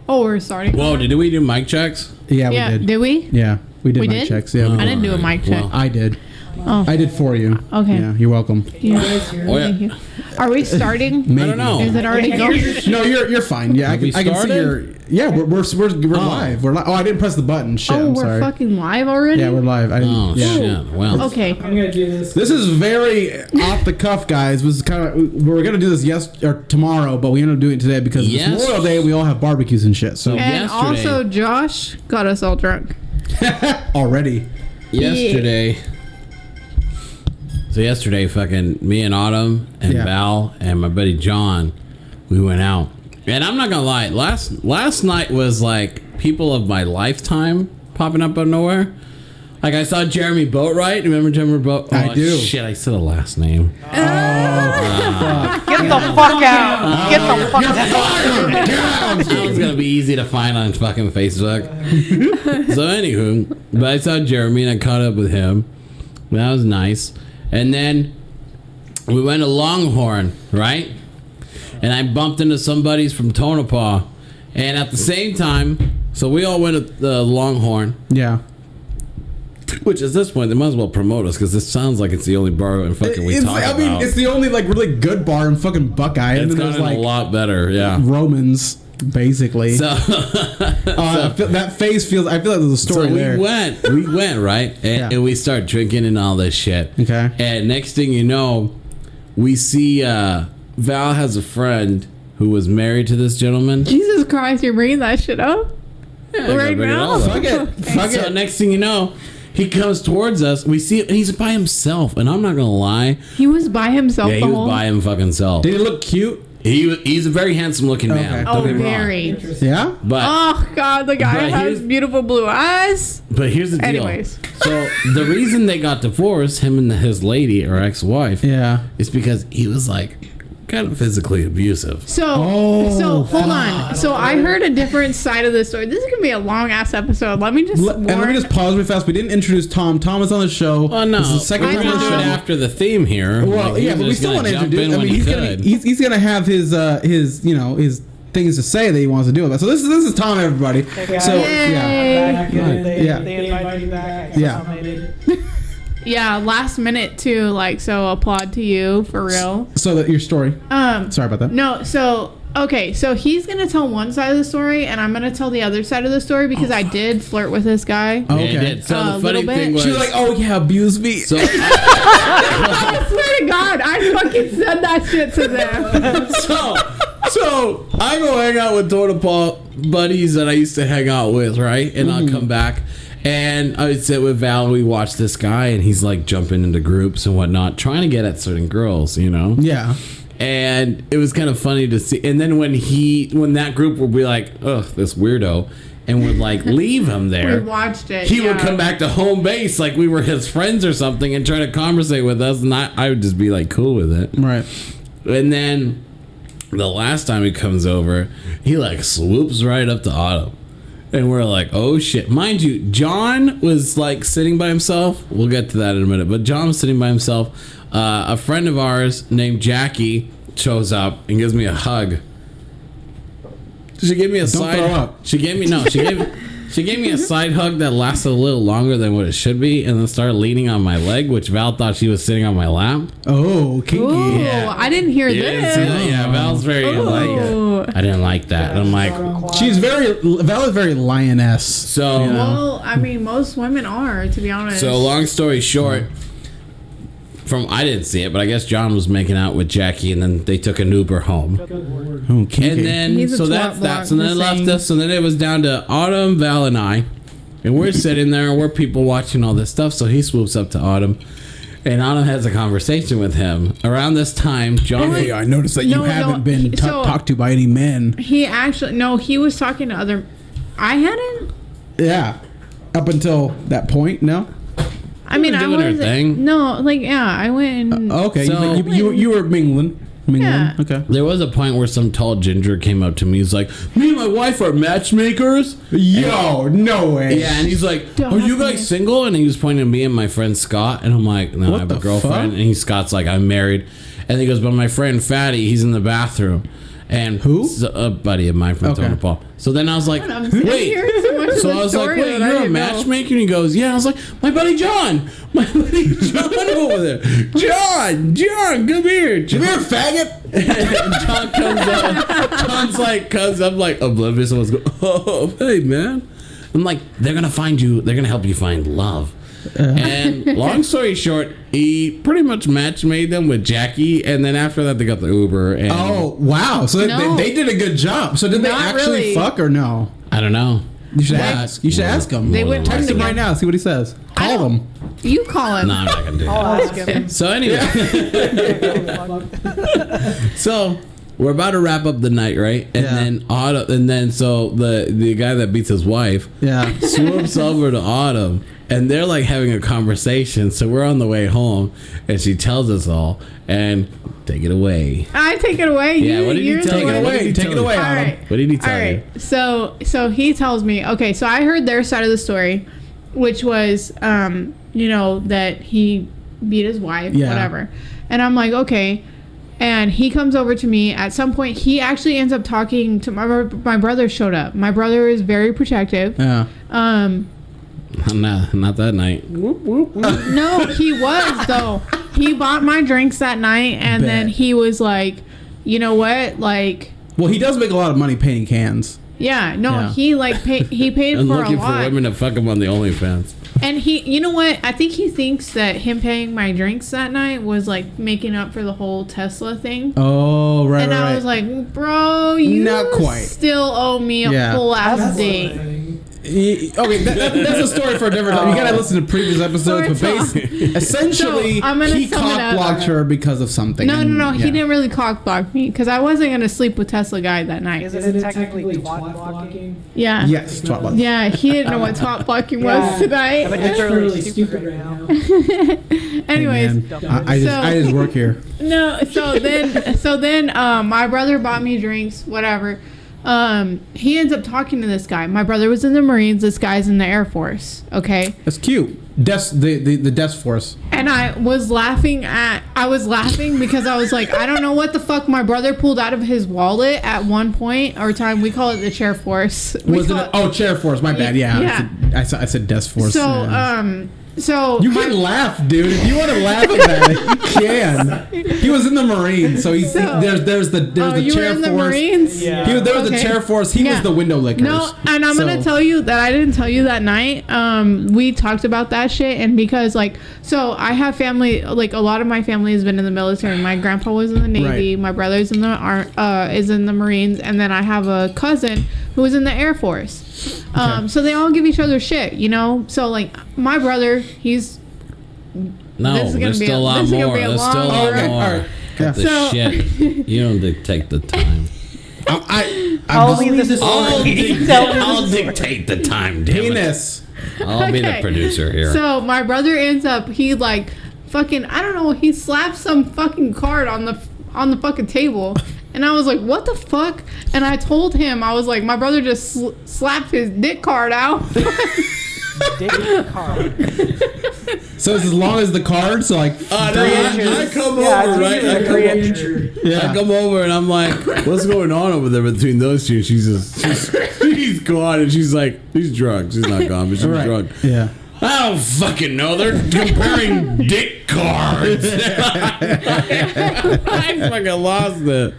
Oh, we're starting. Whoa, did we do mic checks? Yeah, we did. Did we? Yeah, we did We mic did? checks. Yeah, I didn't do a mic check. Well, I did. Oh. I did for you. Okay. Yeah, you're welcome. Yeah. Oh, yeah. Thank you. Are we starting? Maybe. I don't know. Is it already going? No, you're fine. Yeah, I we can see started? your. Yeah, we're live. We're live. Oh, I didn't press the button. Shit, Oh, I'm we're sorry. fucking live already? Yeah, we're live. I didn't. Oh, yeah. shit. Well. Okay. I'm gonna do this. This is very off the cuff, guys. Was kind of we were gonna do this tomorrow, but we ended up doing it today because it's Memorial Day. We all have barbecues and shit. So And yesterday. also, Josh got us all drunk. already. Yesterday. So yesterday, fucking me and Autumn and Val and my buddy John, we went out. And I'm not gonna lie, last night was like people of my lifetime popping up out of nowhere. Like I saw Jeremy Boatwright. Remember Jeremy Boatwright? I do. Shit, I said a last name. Get the fuck out! Get the fuck out! That was gonna be easy to find on fucking Facebook. So anywho, but I saw Jeremy and I caught up with him. That was nice. And then we went to Longhorn, right? And I bumped into somebody's from Tonopah. And at the same time, so we all went to the Longhorn. Yeah. Which at this point, they might as well promote us because this sounds like it's the only bar in fucking we talk about. I mean, it's the only like really good bar in fucking Buckeye. It's and then gotten there's like a lot better, yeah. Romans, basically. So, that face feels. I feel like there's a story so there. we went right, and we start drinking and all this shit. Okay. And next thing you know, we see Val has a friend who was married to this gentleman. Jesus Christ, you're bringing that shit up? Yeah, Right now? Fuck it. Fuck So it. next thing you know, he comes towards us. We see, and he's by himself. And I'm not gonna lie, He was by himself yeah, the he was whole by him fucking self. Did he look cute? He's a very handsome looking man. Okay. Don't Oh, get me wrong. very. Yeah. But Oh, God, the guy But has here's- beautiful blue eyes. here's the deal. Anyways. So the reason they got divorced, him and his lady or ex-wife, Yeah. is because he was like kind of physically abusive. So hold on. So I heard a different side of the story. This is gonna be a long ass episode. Let me just And let me just pause really fast. We didn't introduce Tom. Tom is on the show. Oh no, This is the second we're time on gonna the do it show. after the theme here. Well, Like, yeah, he's but we just still gonna want to jump introduce. in I when mean, he he's gonna have his things to say that he wants to do about. So this is Tom, everybody. So yeah. Back, and they Yeah. invited me back. Yeah. Yeah, last minute too. Like, so applaud to you for real. So that your story. Sorry about that. No, so okay, so he's gonna tell one side of the story, and I'm gonna tell the other side of the story because I did flirt with this guy. Oh, Yeah, he okay. did. So A the funny little thing bit. was, She was like, "Oh yeah, abuse me." so I swear to God, I fucking said that shit to them. so I go hang out with Tonopah buddies that I used to hang out with, right? And I'll come back and I would sit with Val and we watch this guy and he's like jumping into groups and whatnot, trying to get at certain girls, you know? Yeah. And it was kind of funny to see. And then when that group would be like, ugh, this weirdo, and would like leave him there. We watched it. He would yeah. come back to home base like we were his friends or something and try to conversate with us, and I would just be like cool with it. Right. And then the last time he comes over, he like swoops right up to Otto. And we're like, oh shit. Mind you, John was like sitting by himself. We'll get to that in a minute. But John was sitting by himself. A friend of ours named Jackie shows up and gives me a hug. She gave me a Don't side. throw up. She gave me a side hug that lasted a little longer than what it should be, and then started leaning on my leg, which Val thought she was sitting on my lap. Oh, kinky. Ooh, Yeah. I didn't hear You didn't see this. that? Yeah, Val's very like. Ooh. I didn't like that. And I'm like, Val is very lioness. so. Well, I mean, most women are, to be honest. So long story short, I didn't see it, but I guess John was making out with Jackie, and then they took an Uber home. Oh, kinky. And then He's a so twat that's that. block, So then it just left saying. us. So then it was down to Autumn, Val, and I, and we're sitting there and we're people watching all this stuff. So he swoops up to Autumn, and Autumn has a conversation with him. Around this time, John. Hey, I noticed that you No, haven't been so- talked to by any men. he actually, no, he was talking to other. I hadn't. Yeah. Up until that point, no? I mean, I doing her was thing. No, like yeah, I went. And, Okay. So- you were mingling. Yeah. Okay. There was a point where some tall ginger came up to me. He's like, "Me and my wife are matchmakers." Yo, no way. Yeah, and he's like, Don't "Are you have to- guys single?" And he was pointing to me and my friend Scott, and I'm like, "No, What I have a the girlfriend." fuck? And Scott's like, "I'm married," and he goes, "But my friend Fatty, he's in the bathroom." And Who? A buddy of mine from Okay. Tony Paul. So then I was like, I'm sitting wait. here so much of So the I was like, story wait, that I you're a didn't know. matchmaker? And he goes, yeah. I was like, my buddy John over there. John, come here. Come here, faggot. And John comes up. Comes up like oblivious. Someone's going, oh, hey, man. I'm like, they're going to find you. They're going to help you find love. And long story short, he pretty much match made them with Jackie, and then after that they got the Uber. And Oh wow! So No. they did a good job. So did they Not actually really. fuck or no? I don't know. You should ask. You should ask him. They went Text him right now. See what he says. Call him. You call him. No, I'm not gonna do I'll that. ask him. So anyway, so we're about to wrap up the night, right? And Yeah. then so the guy that beats his wife Yeah. swoops over to Autumn, and they're like having a conversation. So we're on the way home, and she tells us all, and take it away. I take it away. Yeah, what did you you're tell the you? one- What did he Take tell it you? away, All Autumn. right. What did he All tell you? right. So he tells me, okay, so I heard their side of the story, which was, that he beat his wife, Yeah. whatever. And I'm like, okay. And he comes over to me at some point. He actually ends up talking to my brother showed up. My brother is very protective. Yeah. Not that night. No, he was though. He bought my drinks that night, and then Bet. he was like, you know what, like. Well, he does make a lot of money painting cans. Yeah, no, Yeah. he he paid And for a looking for lot. women to fuck him on the OnlyFans. And he, you know what? I think he thinks that him paying my drinks that night was like making up for the whole Tesla thing. Oh, right, And right, I right. was like, bro, you Not quite. still owe me a Yeah. full ass That's the date. thing. Okay, that's a story for a different time. You gotta listen to previous episodes, but basically, essentially, So, I'm gonna he sum it up. cock-blocked her because of something. No, and, no, no. yeah. He didn't really cock block me because I wasn't gonna sleep with Tesla guy that night. Is Isn't it it technically technically twat twat blocking? blocking? Yeah. Yes, twat block. Yeah, he didn't know what twat blocking was Yeah. tonight. But That's you're really really stupid stupid right right now. Anyways, Man, I just work here. no. So then, my brother bought me drinks. Whatever. He ends up talking to this guy. My brother was in the Marines. This guy's in the Air Force. Okay. That's cute. The desk force. And I was laughing because I was like, I don't know what the fuck my brother pulled out of his wallet at one point or time. We call it the chair force. Was it? Chair force. My bad. Yeah. Yeah. I said desk force. So, yeah. so You can laugh, dude. If you want to laugh at that, you can. He was in the Marines, so he's So- there's the you chair were in the force. Marines? Yeah. There was the Okay. chair force. He Yeah. was the window lickers. No, and I'm gonna tell you that I didn't tell you that night. We talked about that shit, and because so I have family. Like a lot of my family has been in the military. My grandpa was in the Navy. Right. My brother's in the is in the Marines, and then I have a cousin who was in the Air Force. Okay. So they all give each other shit, you know. So like my brother, he's No, This is gonna there's be still a- a lot this is gonna more. be a There's still a long lot story. more. Alright, Cut the So- shit. You don't take the time. I'll leave this I'll story. I'll dictate the time, damn it. penis. I'll be the Okay. producer here. So my brother ends up he fucking I don't know, he slapped some fucking card on the fucking table. And I was like, what the fuck? And I told him, I was like, my brother just slapped his dick card out. Dick card. So it's as long as the card. So like I inches. come Yeah, over, it's right? usually I come 3 over, inches. yeah. I come over and I'm like, what's going on over there between those two? She's gone and she's like, she's drunk. She's not gone, but she's Right. drunk. Yeah. I don't fucking know. They're comparing dick cards. I fucking lost it.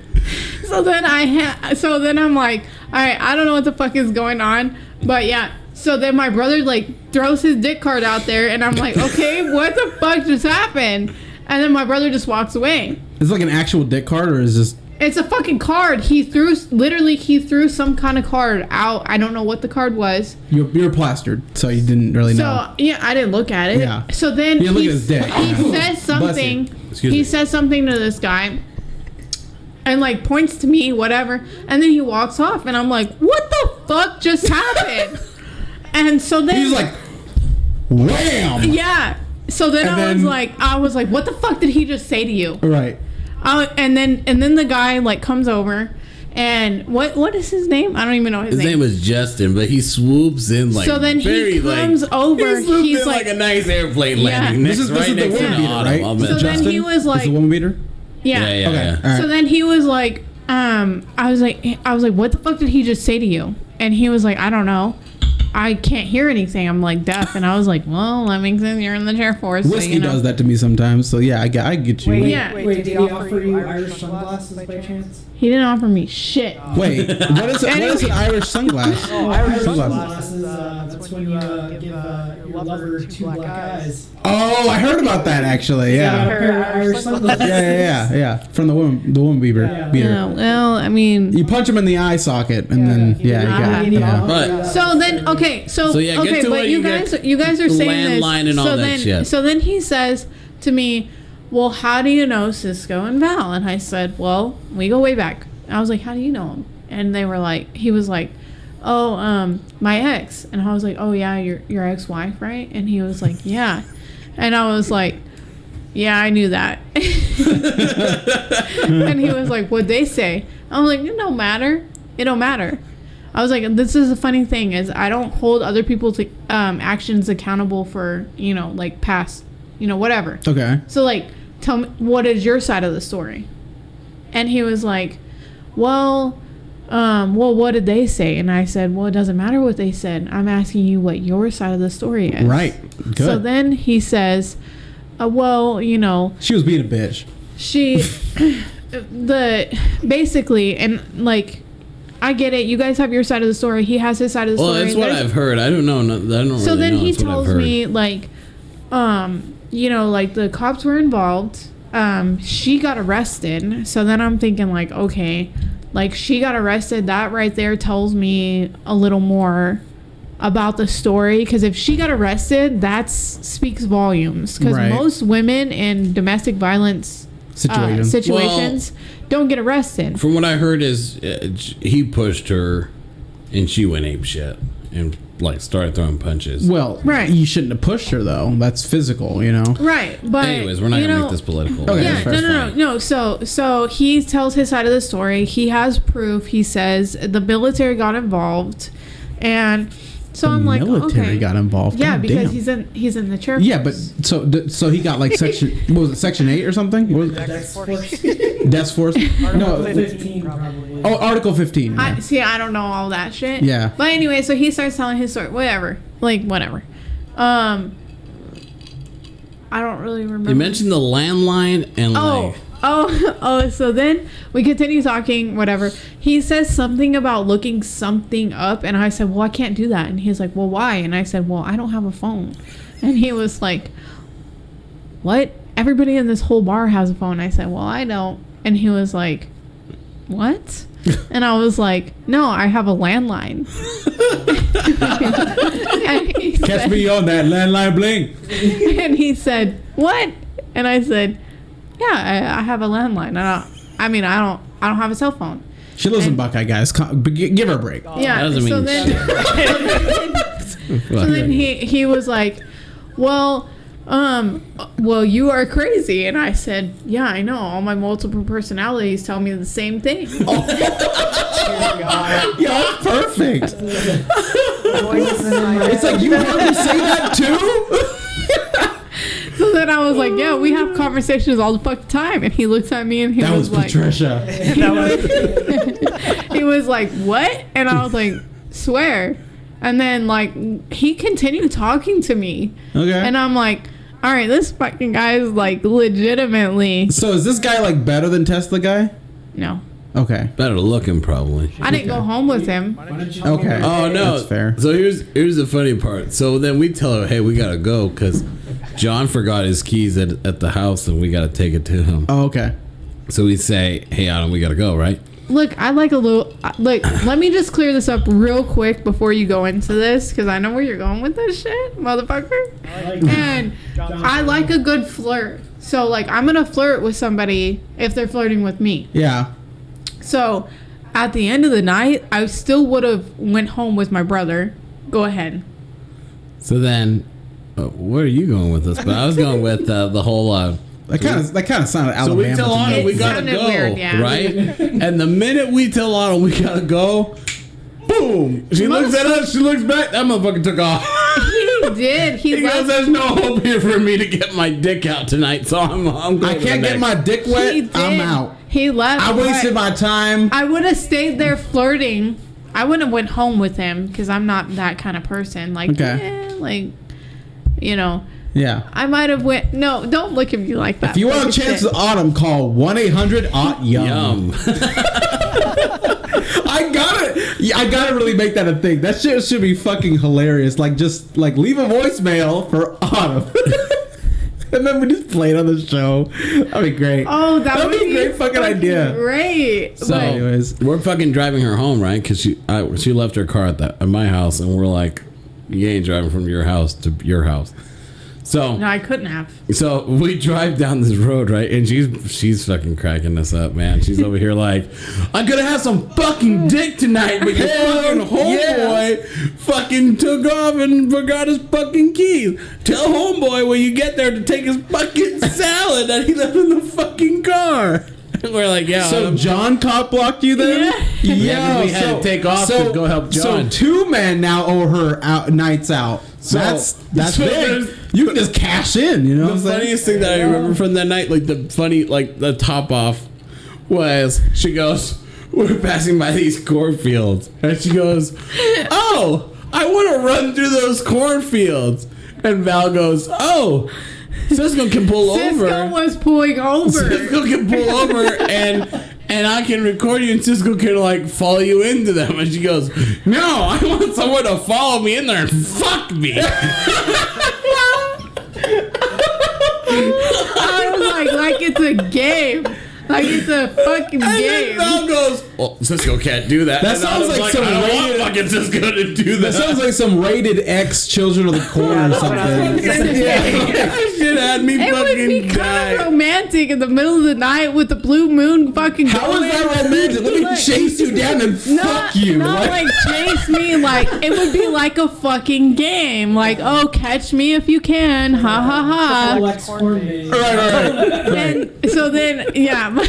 So then I'm like, all right, I don't know what the fuck is going on, but yeah. So then my brother throws his dick card out there, and I'm like, okay, what the fuck just happened? And then my brother just walks away. Is it like an actual dick card or is this? It's a fucking card. He threw some kind of card out. I don't know what the card was. You're plastered, so you didn't really know. So yeah, I didn't look at it. Yeah. So then You didn't look at his dick. he says something. Excuse He me. says something to this guy, and points to me, whatever. And then he walks off, and I'm like, what the fuck just happened? And so then He was like, wham! yeah. So then And I then- was like, what the fuck did he just say to you? Right. And then the guy comes over, and what is his name? I don't even know his His name was Justin, but he swoops in So then very, he comes over. He swoops He's in like a nice airplane Yeah. landing. This is right the next to woman the beater, autumn. right? I'll Is it bet. So then Justin? he was Is it the woman beater? yeah. Yeah. Okay. All right. So then he was like, I was like, what the fuck did he just say to you? And he was like, I don't know. I can't hear anything. I'm like deaf. And I was like, well, that makes sense. You're in the Air Force. Whiskey does that to me sometimes. So yeah, I get you. Wait, Yeah. wait, did he offer you Irish sunglasses by chance? He didn't offer me shit. Wait, what is an Irish sunglass? Oh, Irish Sunglasses. sunglasses. That's when you give your lover two black eyes. Oh, I heard about that actually. Yeah, a Yeah. pair of Irish sunglasses. Yeah. From the woman beater. Yeah. Yeah, well, I mean. You punch him in the eye socket, and then you got it. Yeah. But- So then, okay, So, yeah, get okay, to but what you you guys, get- you guys are saying this. landline and all so that then, shit. So then he says to me, "Well, how do you know Cisco and Val?" And I said, "Well, we go way back." I was like, "How do you know him?" And they were like, he was like, "Oh, my ex." And I was like, "Oh yeah, your ex-wife, right?" And he was like, "Yeah." And I was like, "Yeah, I knew that." And he was like, "What'd they say?" I was like, "It don't matter. It don't matter." I was like, this is the funny thing is I don't hold other people's actions accountable for, like past, whatever. Okay. So like, tell me, what is your side of the story? And he was like, well, what did they say? And I said, well, it doesn't matter what they said. I'm asking you what your side of the story is. Right. Good. So then he says, well, She was being a bitch. she, basically, and like, I get it. You guys have your side of the story. He has his side of the Well, story. that's what There's- I've heard. I don't know. I don't So really then know. he That's what I've tells heard. me like, like the cops were involved. She got arrested. So then I'm thinking like, okay, like she got arrested. That right there tells me a little more about the story. Because if she got arrested, that speaks volumes. Because Right. most women in domestic violence situations don't get arrested. From what I heard is he pushed her and she went ape shit and like started throwing punches. Well, Right. You shouldn't have pushed her though. That's physical, Right, but Anyways, we're not gonna make this political. Okay. Yeah, that's no. So he tells his side of the story. He has proof. He says the military got involved, and so I'm like, military okay, got involved. yeah, God because damn. he's in the chair. Yeah, but so he got like section. What was it? Section 8 or something? What was it? Dex Force. Desk Force? No. 15 probably. Oh, Article 15. I don't know all that shit. Yeah. But anyway, so he starts telling his story. Whatever. I don't really remember. You mentioned the landline and like. So then we continue talking, whatever. He says something about looking something up, and I said, well, I can't do that. And he's like, well, why? And I said, well, I don't have a phone. And he was like, what? Everybody in this whole bar has a phone. I said, well, I don't. And he was like, what? And I was like, no, I have a landline. And he Catch said- me on that landline bling. and he said, what? And I said, yeah, I have a landline. I don't have a cell phone. She lives in And- Buckeye, guys. Give her a break. Yeah. That doesn't So mean then, so then he was like, well, you are crazy. And I said, yeah, I know. All my multiple personalities tell me the same thing. Yeah, that's perfect. It's like, you heard me say that too? So then I was like, yeah, we have conversations all the fucking time. And he looks at me and he That was like, Patricia. he was like, what? And I was like, swear. And then like he continued talking to me. Okay. And I'm like, all right, this fucking guy is like legitimately So is this guy like better than Tesla guy? no. Okay. Better looking, probably. I didn't go home with him. Okay. Oh no, That's fair. So here's the funny part. So then we tell her, hey, we gotta go because John forgot his keys at the house and we gotta take it to him. Oh, okay. So we say, hey, Adam, we gotta go, right? Look, I like a little. Look, let me just clear this up real quick before you go into this, because I know where you're going with this shit, motherfucker. And I like a good flirt. So, like, I'm gonna flirt with somebody if they're flirting with me. Yeah. So, at the end of the night, I still would have went home with my brother. Go ahead. So then, where are you going with this? But I was going with the whole. That kind of sounded So Alabama. we tell to me. Anna we It gotta sounded go, weird, yeah. right? And the minute we tell Anna we gotta go, boom! She looks at us, she looks back. That motherfucker took off. did. He goes, "There's no hope here for me to get my dick out tonight, so I'm going." I can't get my dick wet. He did. I'm out. He left. I wasted my time. I would have stayed there flirting. I wouldn't have went home with him because I'm not that kind of person. Like, Yeah. I might have went. No, don't look at me like that. If you want a chance shit. at autumn, call 1-800-AUT-YUM. I gotta really make that a thing. That shit should be fucking hilarious. Like, just like leave a voicemail for autumn. And then we just play it on the show. That'd be great. Oh, that would be a great fucking idea. Great. So, anyways, we're fucking driving her home, right? Because she left her car at my house, and we're like, "You ain't driving from your house to your house." So no, I couldn't have. So we drive down this road, right? And she's fucking cracking us up, man. She's over here like, "I'm gonna have some fucking dick tonight," but your fucking homeboy fucking took off and forgot his fucking keys. Tell homeboy when you get there to take his fucking salad that he left in the fucking car. And we're like, yeah. So John cock blocked you then? Yeah. We had to take off to go help John. So 2 men now owe her nights out. So that's big. You can just cash in, you know. The funniest thing that I remember from that night, like the top off, was she goes, "We're passing by these cornfields," and she goes, "Oh, I want to run through those cornfields," and Val goes, "Oh, Cisco can pull over." Cisco was pulling over. Cisco can pull over and I can record you, and Cisco can like follow you into them. And she goes, "No, I want someone to follow me in there and fuck me." I was like it's a game. Like it's a fucking and game. And then Val goes, "Well, Cisco can't do that." That and sounds like some I don't rated, want fucking Cisco to do that. That sounds like some rated X Children of the Corn or something. That shit had me It would be fucking kind die. of romantic in the middle of the night with the blue moon fucking How going. is that romantic? Let me chase you down and fuck you. Not like chase me. Like it would be like a fucking game. Like, oh, catch me if you can. Ha ha ha. Flex corn maze. Right. And so then, yeah. You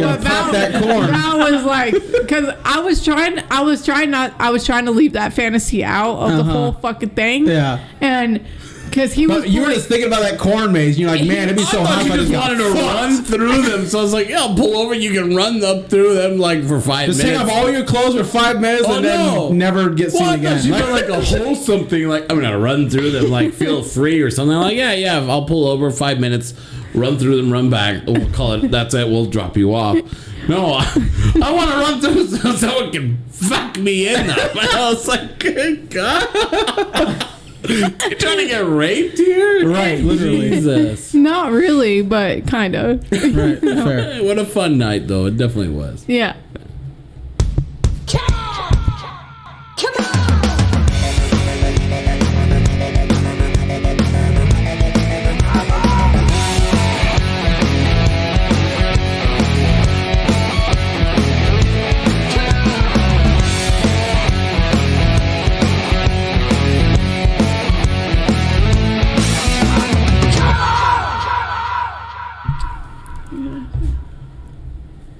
gotta pop that corn. I was like, because I was trying to leave that fantasy out of the whole fucking thing. Yeah. And because he was, But you were just thinking about that corn maze. And you're like, man, it'd be so hot if I You just just got wanted to run through them, so I was like, "Yeah, I'll pull over. You can run up through them like for 5 Just minutes." take off all your clothes for 5 minutes Oh, and then no. never get seen Well, I again. thought you meant like a whole something. Like, I'm gonna run through them, like feel free or something. I'm like, yeah, I'll pull over 5 minutes, run through them, run back. We'll call it. That's it. We'll drop you off. No, I want to run through so someone can fuck me in them. I was like, good God. You're trying to get raped here? Right, literally. Jesus. not really, but kind of. Right, fair. Hey, what a fun night, though. It definitely was. Yeah.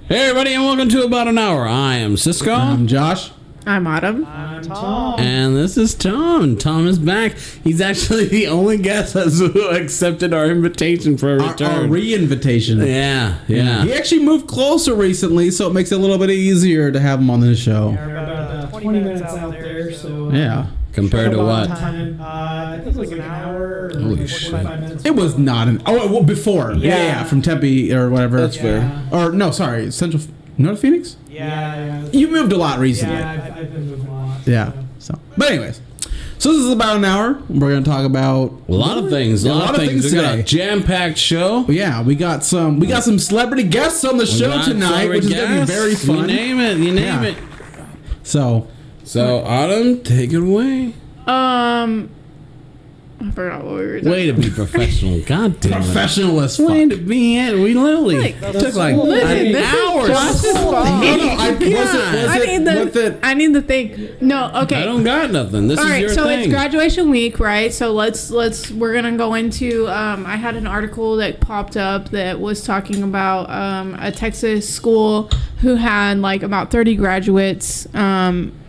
Hey, everybody, and welcome to About an Hour. I am Cisco. I'm Josh. I'm Autumn. I'm Tom. And this is Tom. Tom is back. He's actually the only guest who accepted our invitation for a return. Our re-invitation. Yeah. He actually moved closer recently, so it makes it a little bit easier to have him on the show. We're about 20 minutes out there, so Yeah. Compared to what? time. I think it was like an hour or Holy 45 minutes. It was not an... Oh, well, before. Yeah, from Tempe or whatever. That's fair. Or, no, sorry, Central... No, Phoenix? Yeah. You moved a lot recently. Yeah, I've been moving a lot. Yeah. So, but anyways, so this is about an hour. We're gonna talk about A lot of things. A lot of things. We got a today. jam-packed show. Yeah, we got some celebrity guests on the show Got tonight, which is gonna be guests. very fun. You name it. Yeah. it. So, Autumn, take it away. I forgot what we were talking Way to be professional. God damn it. professional as Way fuck. to be in. We literally Like, took like Listen, an this hour. is Josh's fault. I need the thing. No, okay. I don't got nothing. This All is right, your so thing. it's graduation week, right? So we're gonna go into. I had an article that popped up that was talking about a Texas school who had like about 30 graduates,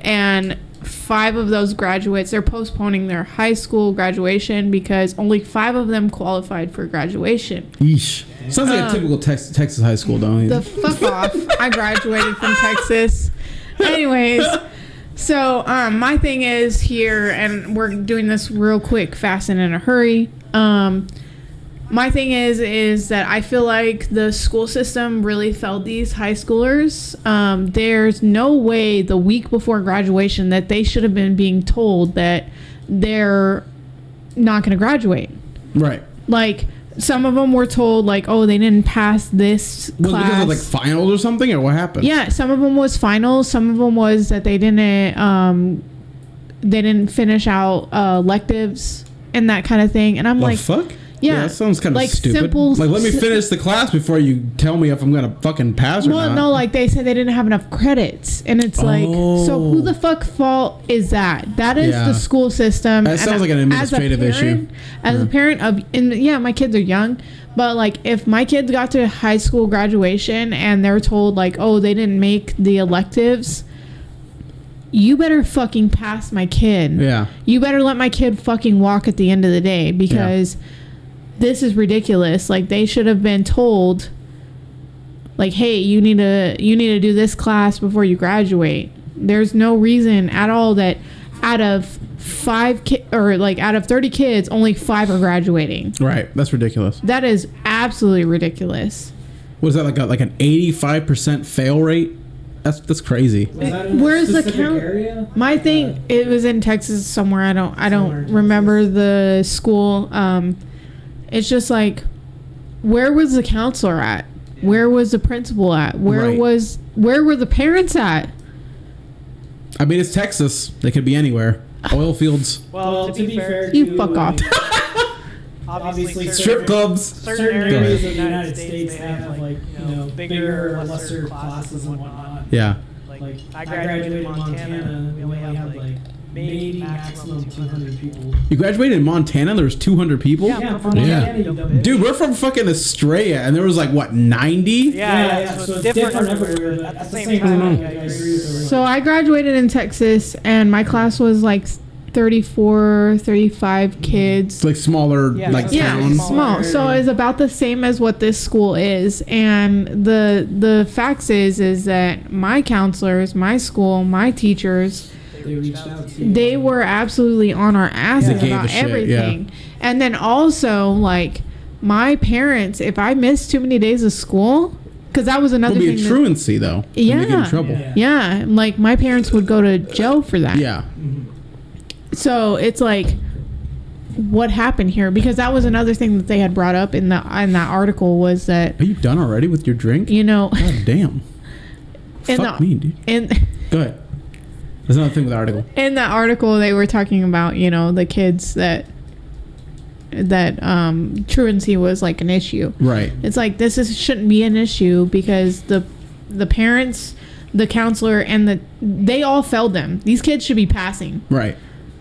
and 5 of those graduates, they're postponing their high school graduation because only 5 of them qualified for graduation. Yeesh. Sounds like a typical Texas high school, don't you? The fuck off. I graduated from Texas. Anyways, so my thing is here, and we're doing this real quick, fast and in a hurry. My thing is that I feel like the school system really failed these high schoolers. There's no way the week before graduation that they should have been being told that they're not going to graduate. Right. Like, some of them were told, like, oh, they didn't pass this Was it class. because of like finals or something, or what happened? Yeah, some of them was finals. Some of them was that they didn't finish out electives and that kind of thing. And I'm The like, fuck? yeah, That sounds kind of like stupid. simple- Like, let me finish the class before you tell me if I'm gonna fucking pass or well, not. no, like they said they didn't have enough credits, and it's like, so who the fuck fault is that? That is Yeah. the school system. That sounds like an administrative issue. As a parent of, and yeah, my kids are young, but like if my kids got to high school graduation and they're told like, oh, they didn't make the electives, you better fucking pass my kid. Yeah. You better let my kid fucking walk at the end of the day, because this is ridiculous. Like, they should have been told, like, hey, you need to do this class before you graduate. There's no reason at all that out of 30 kids, only 5 are graduating. Right. That's ridiculous. That is absolutely ridiculous. Was that like an 85% fail rate? That's crazy. Was that in a Where's the specific count? area? My thing, it was in Texas somewhere. I Somewhere in don't Texas. remember the school. It's just like, where was the counselor at? Where was the principal at? Where Right. were the parents at? I mean, it's Texas. They could be anywhere. Oil fields, Well, to be fair, You to, fuck off. Obviously, strip clubs. certain areas of the United States, they have like bigger or lesser classes and whatnot. Yeah. Like I graduated in Montana, we only had like maybe maximum 200 people. You graduated in Montana. There was 200 people. Yeah, from Yeah. Montana, you dumb bitch. Dude, we're from fucking Estrella, and there was like what 90. Yeah, so it's different everywhere, but at the same time, like, I agree with everyone. So I graduated in Texas, and my class was like 34, 35 kids. It's like smaller, Yeah, like it's Yeah, towns. small. So it's about the same as what this school is. And the facts is that my counselors, my school, my teachers, They reached out to you. they were absolutely on our asses They gave about a shit, everything. And then also, like, my parents, if I missed too many days of school, because that was another It'll be thing. a truancy though. And you get in Yeah. trouble. Yeah. Yeah, like my parents would go to jail for that. Yeah. So it's like, what happened here? Because that was another thing that they had brought up in that article, was that, Are you done already with your drink? you know, God damn. in Fuck the me, dude. Go ahead. There's another thing with the article. in that article they were talking about, you know, the kids that truancy was like an issue. Right. It's like, shouldn't be an issue, because the parents, the counselor, and they all failed them. These kids should be passing. Right.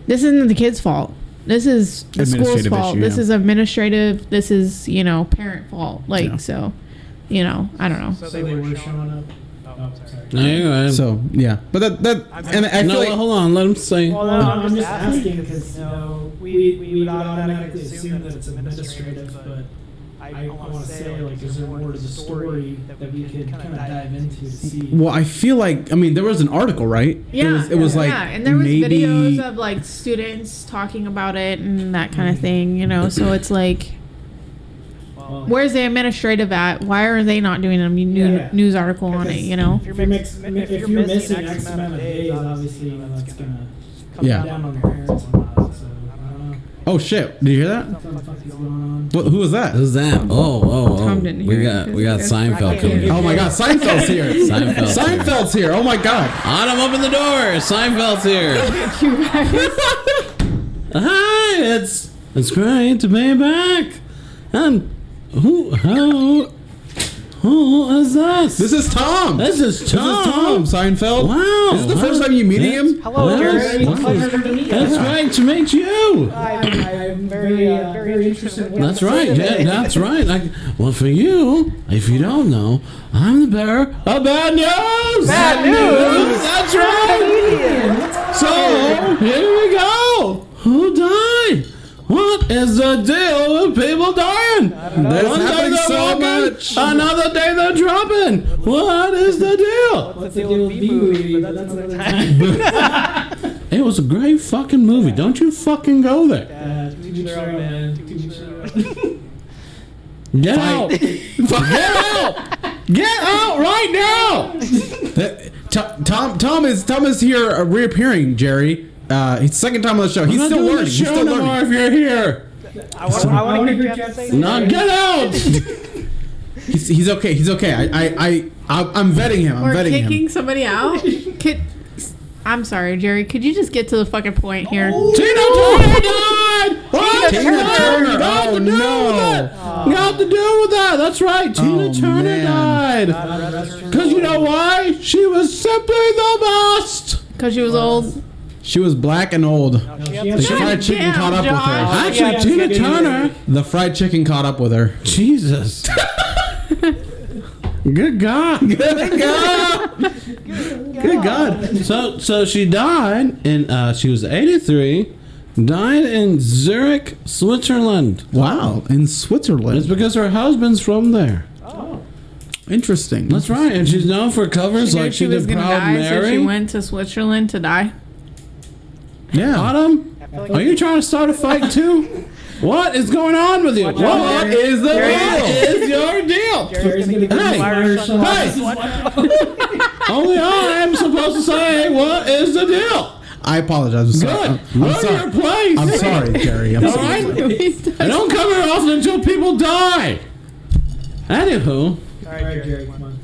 This isn't the kids' fault. This is the school's Administrative fault. issue, This yeah. is administrative. This is, you know, parent fault. Like, Yeah. so, you know, I don't know. So they were showing up. Oh, sorry. No, you go ahead. So yeah, but that and I no, feel like hold on. Let him say. Well, no, I'm just asking because we would automatically assume that it's administrative, but I want to say, like, is there more to the story that we could kind of dive into to see? well, I feel like, I mean, there was an article, right? Yeah, It was like yeah, and there was maybe videos of like students talking about it and that kind of thing, you know. So it's like, Well, where's the administrative at? Why are they not doing a Yeah. news article on it? You know. if you're missing X amount of days, obviously, you know, that's gonna come Yeah. down on your parents and whatnot. So I don't know Oh shit! Did you hear that? what the fuck is going on. Who was that? Who's that? Oh. Tom didn't We hear got it we got 'cause Seinfeld I coming. can't in. Oh my God! Seinfeld's here. Seinfeld's here. Seinfeld's here. Oh my God! Autumn, open the door. Seinfeld's here. Hi, it's great to be back. And who Who is this? This is Tom. This is Tom. Seinfeld. Wow. Is this the first time you meeting him? Hello, Jerry. Wow. Pleasure to meet you. That's right, to meet you. I'm very interested in what That's you have to right. say Yeah, today. that's right. Well, for you, if you don't know, I'm the bearer of bad news. Bad news? That's right. So here we go. Who died? What is the deal with people dying? That's One day happening they're so walking, much. another day they're dropping. What is the deal? What's the deal with B-movie? But that's another time. It was a great fucking movie. Don't you fucking go there. To each their own, man. To each their own. Get out. Get out. Get out right now. Tom is here reappearing, Jerry. It's second time on the show. He's I'm not still doing learning. the He's show still no more learning. if you're here. I want to hear what you have to say. Now get out. He's okay. He's okay. I'm vetting him. I'm Or vetting kicking him. somebody out. I'm sorry, Jerry. Could you just get to the fucking point here? Tina Turner died. What? Tina Turner. Got Oh, to do no. with that. Got to do with that. That's right. Tina Turner man. died. Because you know why? She was simply the best. Because she was old. She was black and old. The fried chicken damn, caught up with her. Josh. Actually, yeah, Tina it's Turner. The fried chicken caught up with her. Jesus. Good God. Good God. Good God. So she died in she was 83, died in Zurich, Switzerland. Wow. In It's Switzerland. because her husband's from there. Interesting. That's right, and she's known for covers She knew like she she was did gonna Proud die, so she Mary. went to Switzerland to die. Yeah. Autumn, like are you trying to start a fight too? What is going on with you? Watch out, What Jerry. is the Jerry. What is your deal? Jerry's gonna give Hey, you Irish hey. Only I am supposed to say what is the deal. I apologize. I'm sorry. Good. I'm Learn sorry. your place. I'm sorry, Jerry. I'm All sorry. right? I don't come here often until people die. Anywho, All Alright, right, Jerry, come on.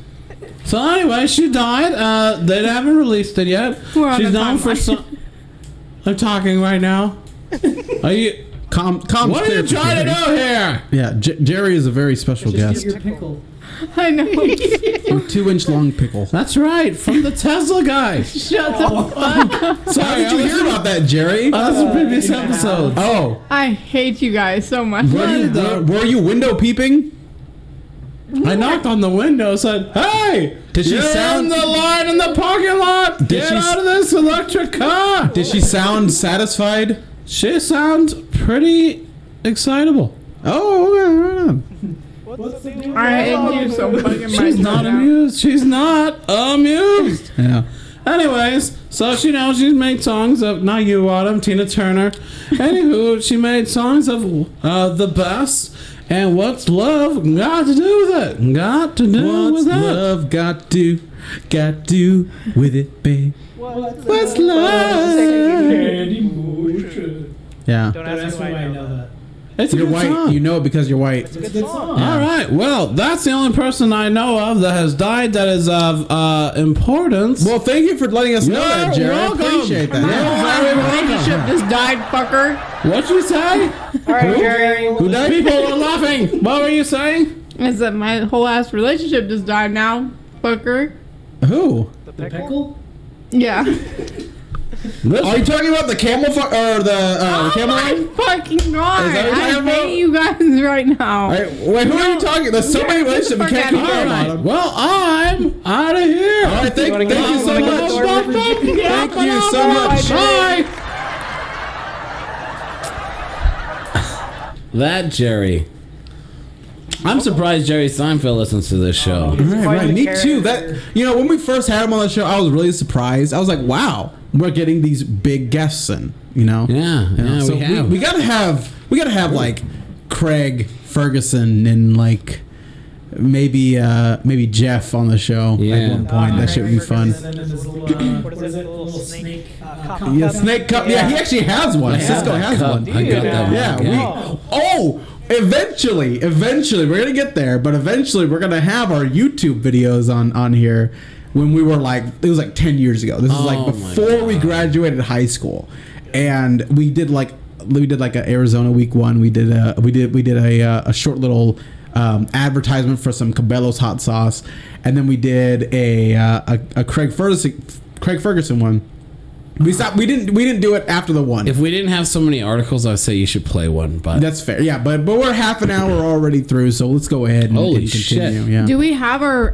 so anyway, she died. They haven't released it yet. We're on She's the known for timeline. some. I'm talking right now. Are you? Calm What are clear you for trying to Jerry. do here? Yeah, Jerry is a very special Just guest. get your pickle. I know. A 2-inch long pickle. That's right, from the Tesla guy. Shut the fuck up. How Sorry, did you hear about that, Jerry? That's the previous episode. Oh, I hate you guys so much. were you window peeping? I knocked on the window, said, "Hey, Did she you're sound- in the line in the parking lot. Get she- out of this electric car." Did she sound satisfied? She sounds pretty excitable. Oh, okay, right on. What's the deal? I hate you so fucking much. She's not right now. amused. She's not amused. Yeah. Anyways, so she knows she's made songs of, not you, Autumn, Tina Turner. Anywho, she made songs of the best. And what's love got to do with it? Got to do What's with it. love got to with it, babe? What's love? And emotion. Yeah. Don't ask me why I know that. It's a You're good white. song. You know it because you're white. It's a good song. All right. Well, that's the only person I know of that has died that is of importance. Well, thank you for letting us know You're that, Jerry. welcome. I appreciate My that. whole relationship just died, fucker. What'd you say? All right, Jerry. Who died? People were laughing. What were you saying? Is that my whole ass relationship just died now, fucker? Who? The The pickle? pickle? Yeah. Are you talking about the camel or the Oh camel my line? fucking god! Is that what you're I talking about? hate you guys right now. All right, wait, who are you talking? There's so many relationships you Fuck can't outta keep here. going All right. on. Well, I'm out of here. All right, thank wanna you go- so you wanna go much. to the Thank you so much. Bye. That Jerry. I'm surprised Jerry Seinfeld listens to this show. Right, me too. That when we first had him on the show, I was really surprised. I was like, wow, we're getting these big guests in. Yeah, So we have. we gotta have like Craig Ferguson and like maybe Jeff on the show Yeah. at one point. That shit would be fun. And then this little, What is it? Little snake. Cup. Yeah, snake cup. Yeah, he actually has one. I have Cisco that has cup. one. I got that Yeah, one. eventually, we're gonna get there, but eventually we're gonna have our YouTube videos on here. When we were like, it was like 10 years ago. This is like Oh my before we graduated high school, and we did like a Arizona week one. We did a short little advertisement for some Cabela's hot sauce, and then we did a Craig Ferguson one. We stopped. We didn't do it after the one. If we didn't have so many articles, I'd say you should play one. But That's fair. Yeah, but we're half an hour already through, so let's go ahead and, Holy and continue. shit. Yeah. Do we have our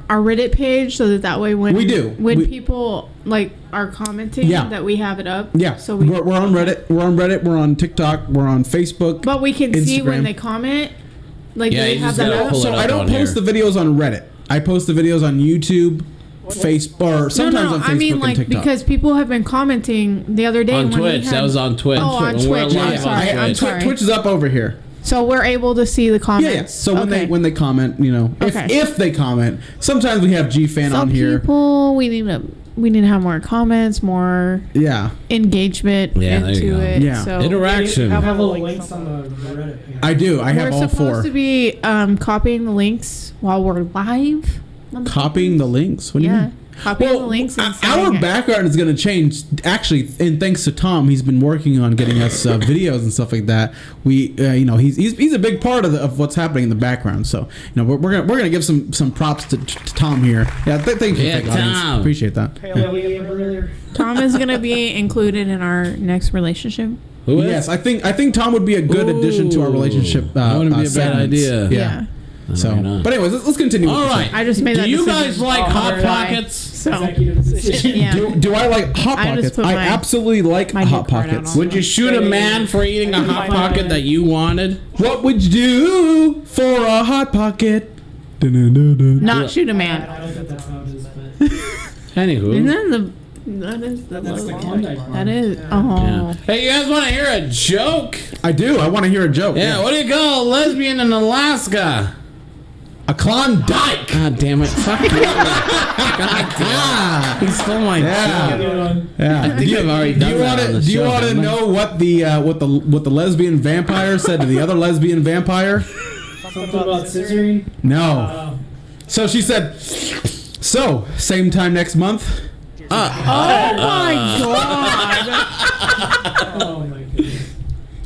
Reddit page so that way when We do. when people like are commenting Yeah. that we have it up? Yeah. So we're on Reddit. We're on Reddit. We're on TikTok. We're on Facebook. but we can see when Instagram. they comment. Like Yeah, do they you have just that gotta up? pull it So up I don't on post here. the videos on Reddit. I post the videos on YouTube, Facebook, or sometimes on Facebook I mean and like TikTok. because people have been commenting the other day on when we Twitch, had, that was on Twitch. Oh, on When we're Twitch. live I'm on sorry. I'm Twitch. sorry. Twitch is up over here. So we're able to see the Yeah, comments. yeah. So Okay. when they comment, you know, Okay. if they comment, sometimes we have G fan Some on here. people we need to have more comments, more Yeah, engagement Yeah, there you into go. it. Yeah. So Interaction. Have all the links on the Reddit page. I do. I have we're all supposed four. to be copying the links while we're live. Copying the links. What do you Yeah. mean? Copying the links and our sending it. background is going to change. Actually, and thanks to Tom, he's been working on getting us videos and stuff like that. We, you know, he's a big part of what's happening in the background. So, you know, we're gonna give some props to Tom here. Yeah, thank you, Yeah, thank you, audience. Tom. Appreciate that. Earlier. Tom is going to be included in our next relationship. Who is? Yes, I think Tom would be a good addition to our relationship. That wouldn't be a bad segments. idea. Yeah. So, Why not? but anyways, let's continue. with All the show. right. I just made Do that you decision. guys like Hot Pockets? So Executive decision. yeah. Do I like hot I just pockets? put I my- absolutely like my hot new card out pockets. on Would you shoot a man for eating a Hot Pocket that you wanted? What would you do for a hot pocket? Dun-dun-dun-dun. Not shoot a I man. don't think that's how it is, but Anywho. Isn't that the that's the logo? Klondike bar. That is. Yeah. Oh. Hey, you guys want to hear a joke? I do. I want to hear a joke. Yeah, what do you call a lesbian in Alaska? A Klondike. God damn it. Fuck you. God damn it. He stole my Yeah. joke. Yeah. I think I've already done that on the Do you show, want to haven't I? know what the lesbian vampire said to the other lesbian vampire? Something about scissoring. No. So she said, "So, same time next month." Oh my god. Oh my goodness.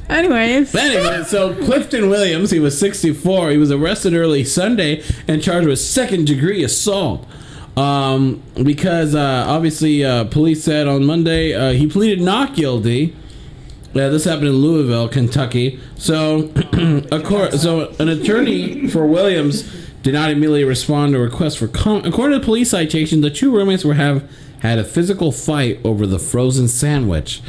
Anyways. But anyway, so Clifton Williams, he was 64. He was arrested early Sunday and charged with second-degree assault. Because obviously police said on Monday he pleaded not guilty. This happened in Louisville, Kentucky. So, so an attorney for Williams did not immediately respond to a request for comment. According to the police citation, the two roommates had a physical fight over the frozen sandwich.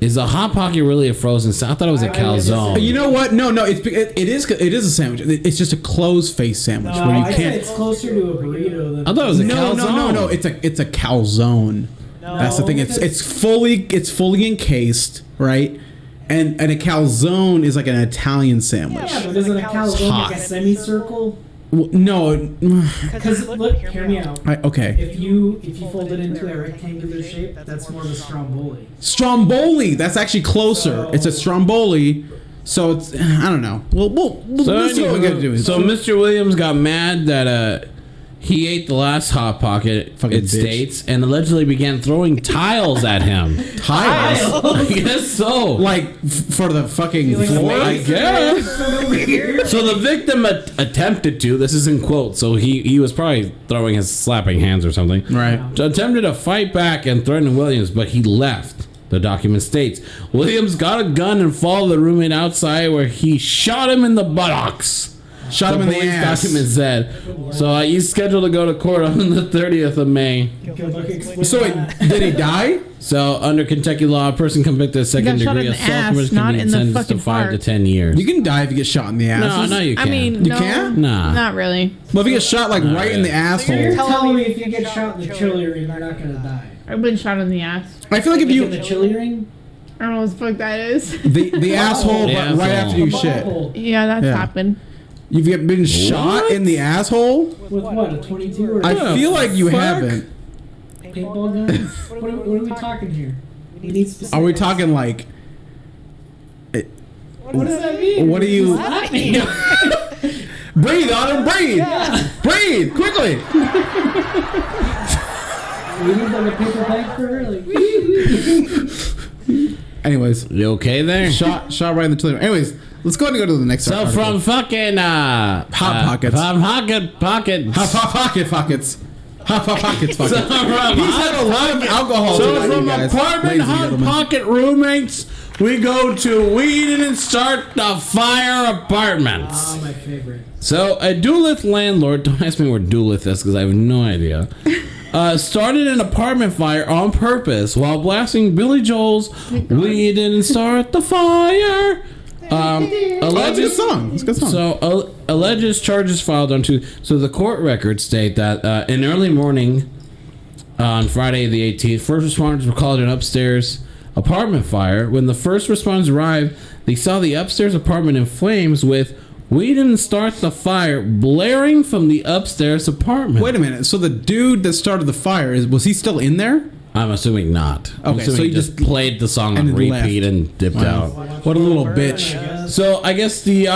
Is a Hot Pocket really a frozen sandwich? I thought it was a calzone. You know what? No. It is a sandwich. It's just a closed face sandwich where you I'd say can't. it's closer to a burrito than. I thought it was a No. calzone. It's a calzone. That's the thing. It's fully encased, right? And a calzone is like an Italian sandwich. Yeah, but isn't a calzone hot. like a semicircle? Well, no. Because look, hear me out. Okay. If you fold it into a rectangular shape, that's more of a stromboli. Stromboli. That's actually closer. It's a stromboli. So it's I don't know. We'll see what we gotta do. So Mr. Williams got mad that he ate the last Hot Pocket, Fucking it bitch. states, and allegedly began throwing tiles at him. tiles. I guess so. Like for the fucking Feeling floor. I amazing. guess. So the victim attempted to. This is in quotes. So he was probably throwing his slapping hands or something. Right. Attempted to fight back and threaten Williams, but he left. The document states Williams got a gun and followed the roommate outside, where he shot him in the buttocks. Shot him in the police ass. document said. So he's scheduled to go to court on the 30th of May. So wait, did he die? So under Kentucky law, a person convicted of second shot degree in the assault ass, can not be in the sentenced to fucking 5 to heart. 10 years. You can die if you get shot in the ass. No, you I can't. mean, You no, can't? Nah. Not really. Well, if you get shot like right in the You're asshole, telling me if you get shot in the chili ring, you're not gonna die. I've been shot in the ass. I feel like if In you the chili ring, I don't know what the fuck that is. the asshole, The but right after asshole. you shit, butthole. Yeah, that's Yeah. happened. you've been shot in the asshole. With what, a 22 or I a feel like you fuck? haven't. paintball gun? What are we talking here? We need specifics. Are we talking like? What does that mean? What do you? Laughing. Breathe on him. Breathe. Breathe quickly. We need like a paper bag for her. Like, Anyways, You okay there? shot right in the chili. Anyways, Let's go ahead and go to the next. So article. from fucking Hot Pockets. from Pockets. Hot Pockets. Fuck it. So from He's had a lot of alcohol So tonight, from you guys. apartment Ladies and Hot gentlemen. Pocket roommates, we go to Weed and Start the Fire Apartments. Oh, my favorite. So a Duluth landlord, don't ask me where Duluth is because I have no idea, started an apartment fire on purpose while blasting Billy Joel's "We Didn't Start the Fire." Oh, it's a good song. It's a good song. So alleges charges filed on Tuesday. So the court records state that in early morning on Friday the 18th, first responders were called an upstairs apartment fire. When the first responders arrived, they saw the upstairs apartment in flames with "We Didn't Start the Fire" blaring from the upstairs apartment. Wait a minute. So the dude that started the fire was he still in there? I'm assuming not. I'm Okay, assuming so he he just just- played the song and on then repeat left. and dipped Wow. out. What a little bitch. So I guess the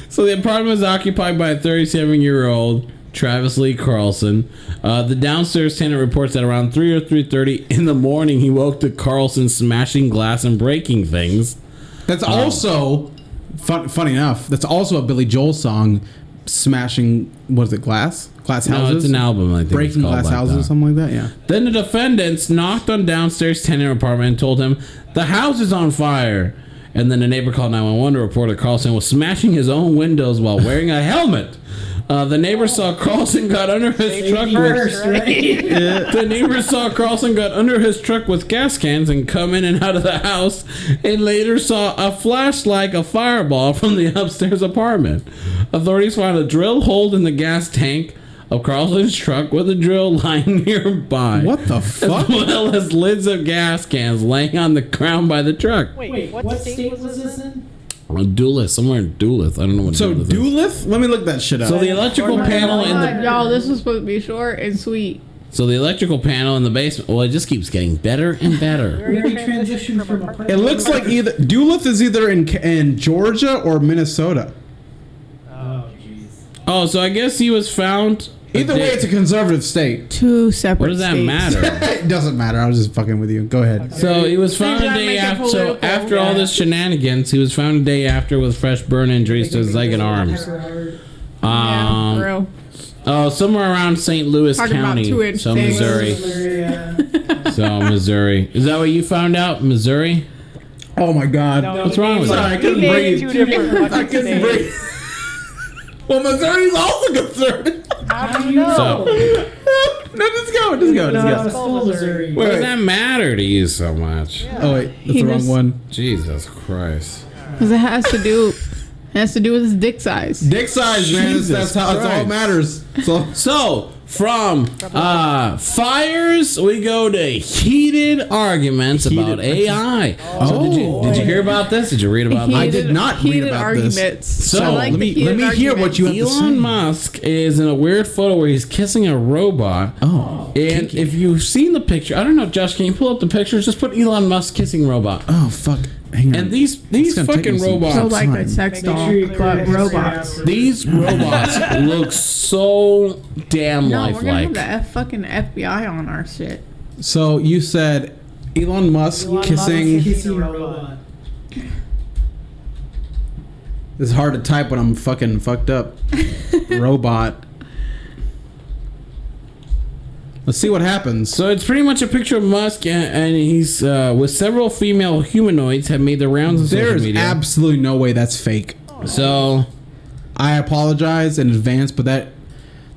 so the apartment was occupied by a 37-year-old Travis Lee Carlson. The downstairs tenant reports that around 3 or 3:30 in the morning he woke to Carlson smashing glass and breaking things. That's also funny enough. That's also a Billy Joel song, smashing. What is it? Glass houses. No, it's an album. I think Breaking it's called glass like houses that. or something like that. Yeah. Then the defendants knocked on downstairs tenant apartment and told him the house is on fire. And then the neighbor called 911 to report that Carlson was smashing his own windows while wearing a helmet. The neighbor saw Carlson got under his truck. The neighbor saw Carlson got under his truck with gas cans and come in and out of the house, and later saw a flash like a fireball from the upstairs apartment. Authorities found a drill hole in the gas tank of Carlson's truck with a drill lying nearby. What the fuck? As well as lids of gas cans laying on the ground by the truck. Wait, what state was this in? Duluth, somewhere in Duluth. I don't know what So Duluth is. Duluth? Let me look that shit up. So the electrical panel in God, the y'all, this was supposed to be short and sweet. basement. Well, it just keeps getting better and better. We already transitioned from apartment. It looks like either Duluth is either in Georgia or Minnesota. Oh, jeez. Oh, so I guess he was found. Either way, it's a conservative state. Two separate What does that states. matter? It doesn't matter. I was just fucking with you. Go ahead. So he was found a Maybe day that make it after. So political. after all this shenanigans, he was found a day after with fresh burn injuries to his leg and arms. Yeah, for real. Oh, somewhere around St. Louis Talking about County, 2-inch so things. Missouri. So Missouri. Is that what you found out, Missouri? Oh my God. What's wrong with Sorry, I that? couldn't breathe. Two different I couldn't breathe. Well, Missouri's also concerned. How do you know? So, No, just go. Just go. No, Just it's go. still Missouri. what does that matter to you so much? Oh wait, that's He the wrong just- one. Jesus Christ. Because it has to do with his dick size. Dick size, man. Jesus That's how it's all Christ. matters. So So, from fires, we go to heated arguments about AI. So did you hear about this? Did you read about this? I did not read heated about this. arguments. So, I like let the me heated hear what you have arguments. to say. Elon Musk is in a weird photo where he's kissing a robot. Oh, And if you've seen the picture, I don't know, Josh, can you pull up the pictures? Just put Elon Musk kissing robot. oh fuck. Hang on. And these It's gonna take fucking me some robots, So like time. a sex Make doll, sure you but correct robots. it. these robots look so damn No, we're gonna have lifelike. the fucking FBI on our shit. So you said Elon Musk Elon kissing. Musk kissing a robot. It's hard to type when I'm fucking fucked up. Robot. Let's see what happens. So it's pretty much a picture of Musk, and he's with several female humanoids have made the rounds of social There's media. absolutely no way that's fake. So I apologize in advance, but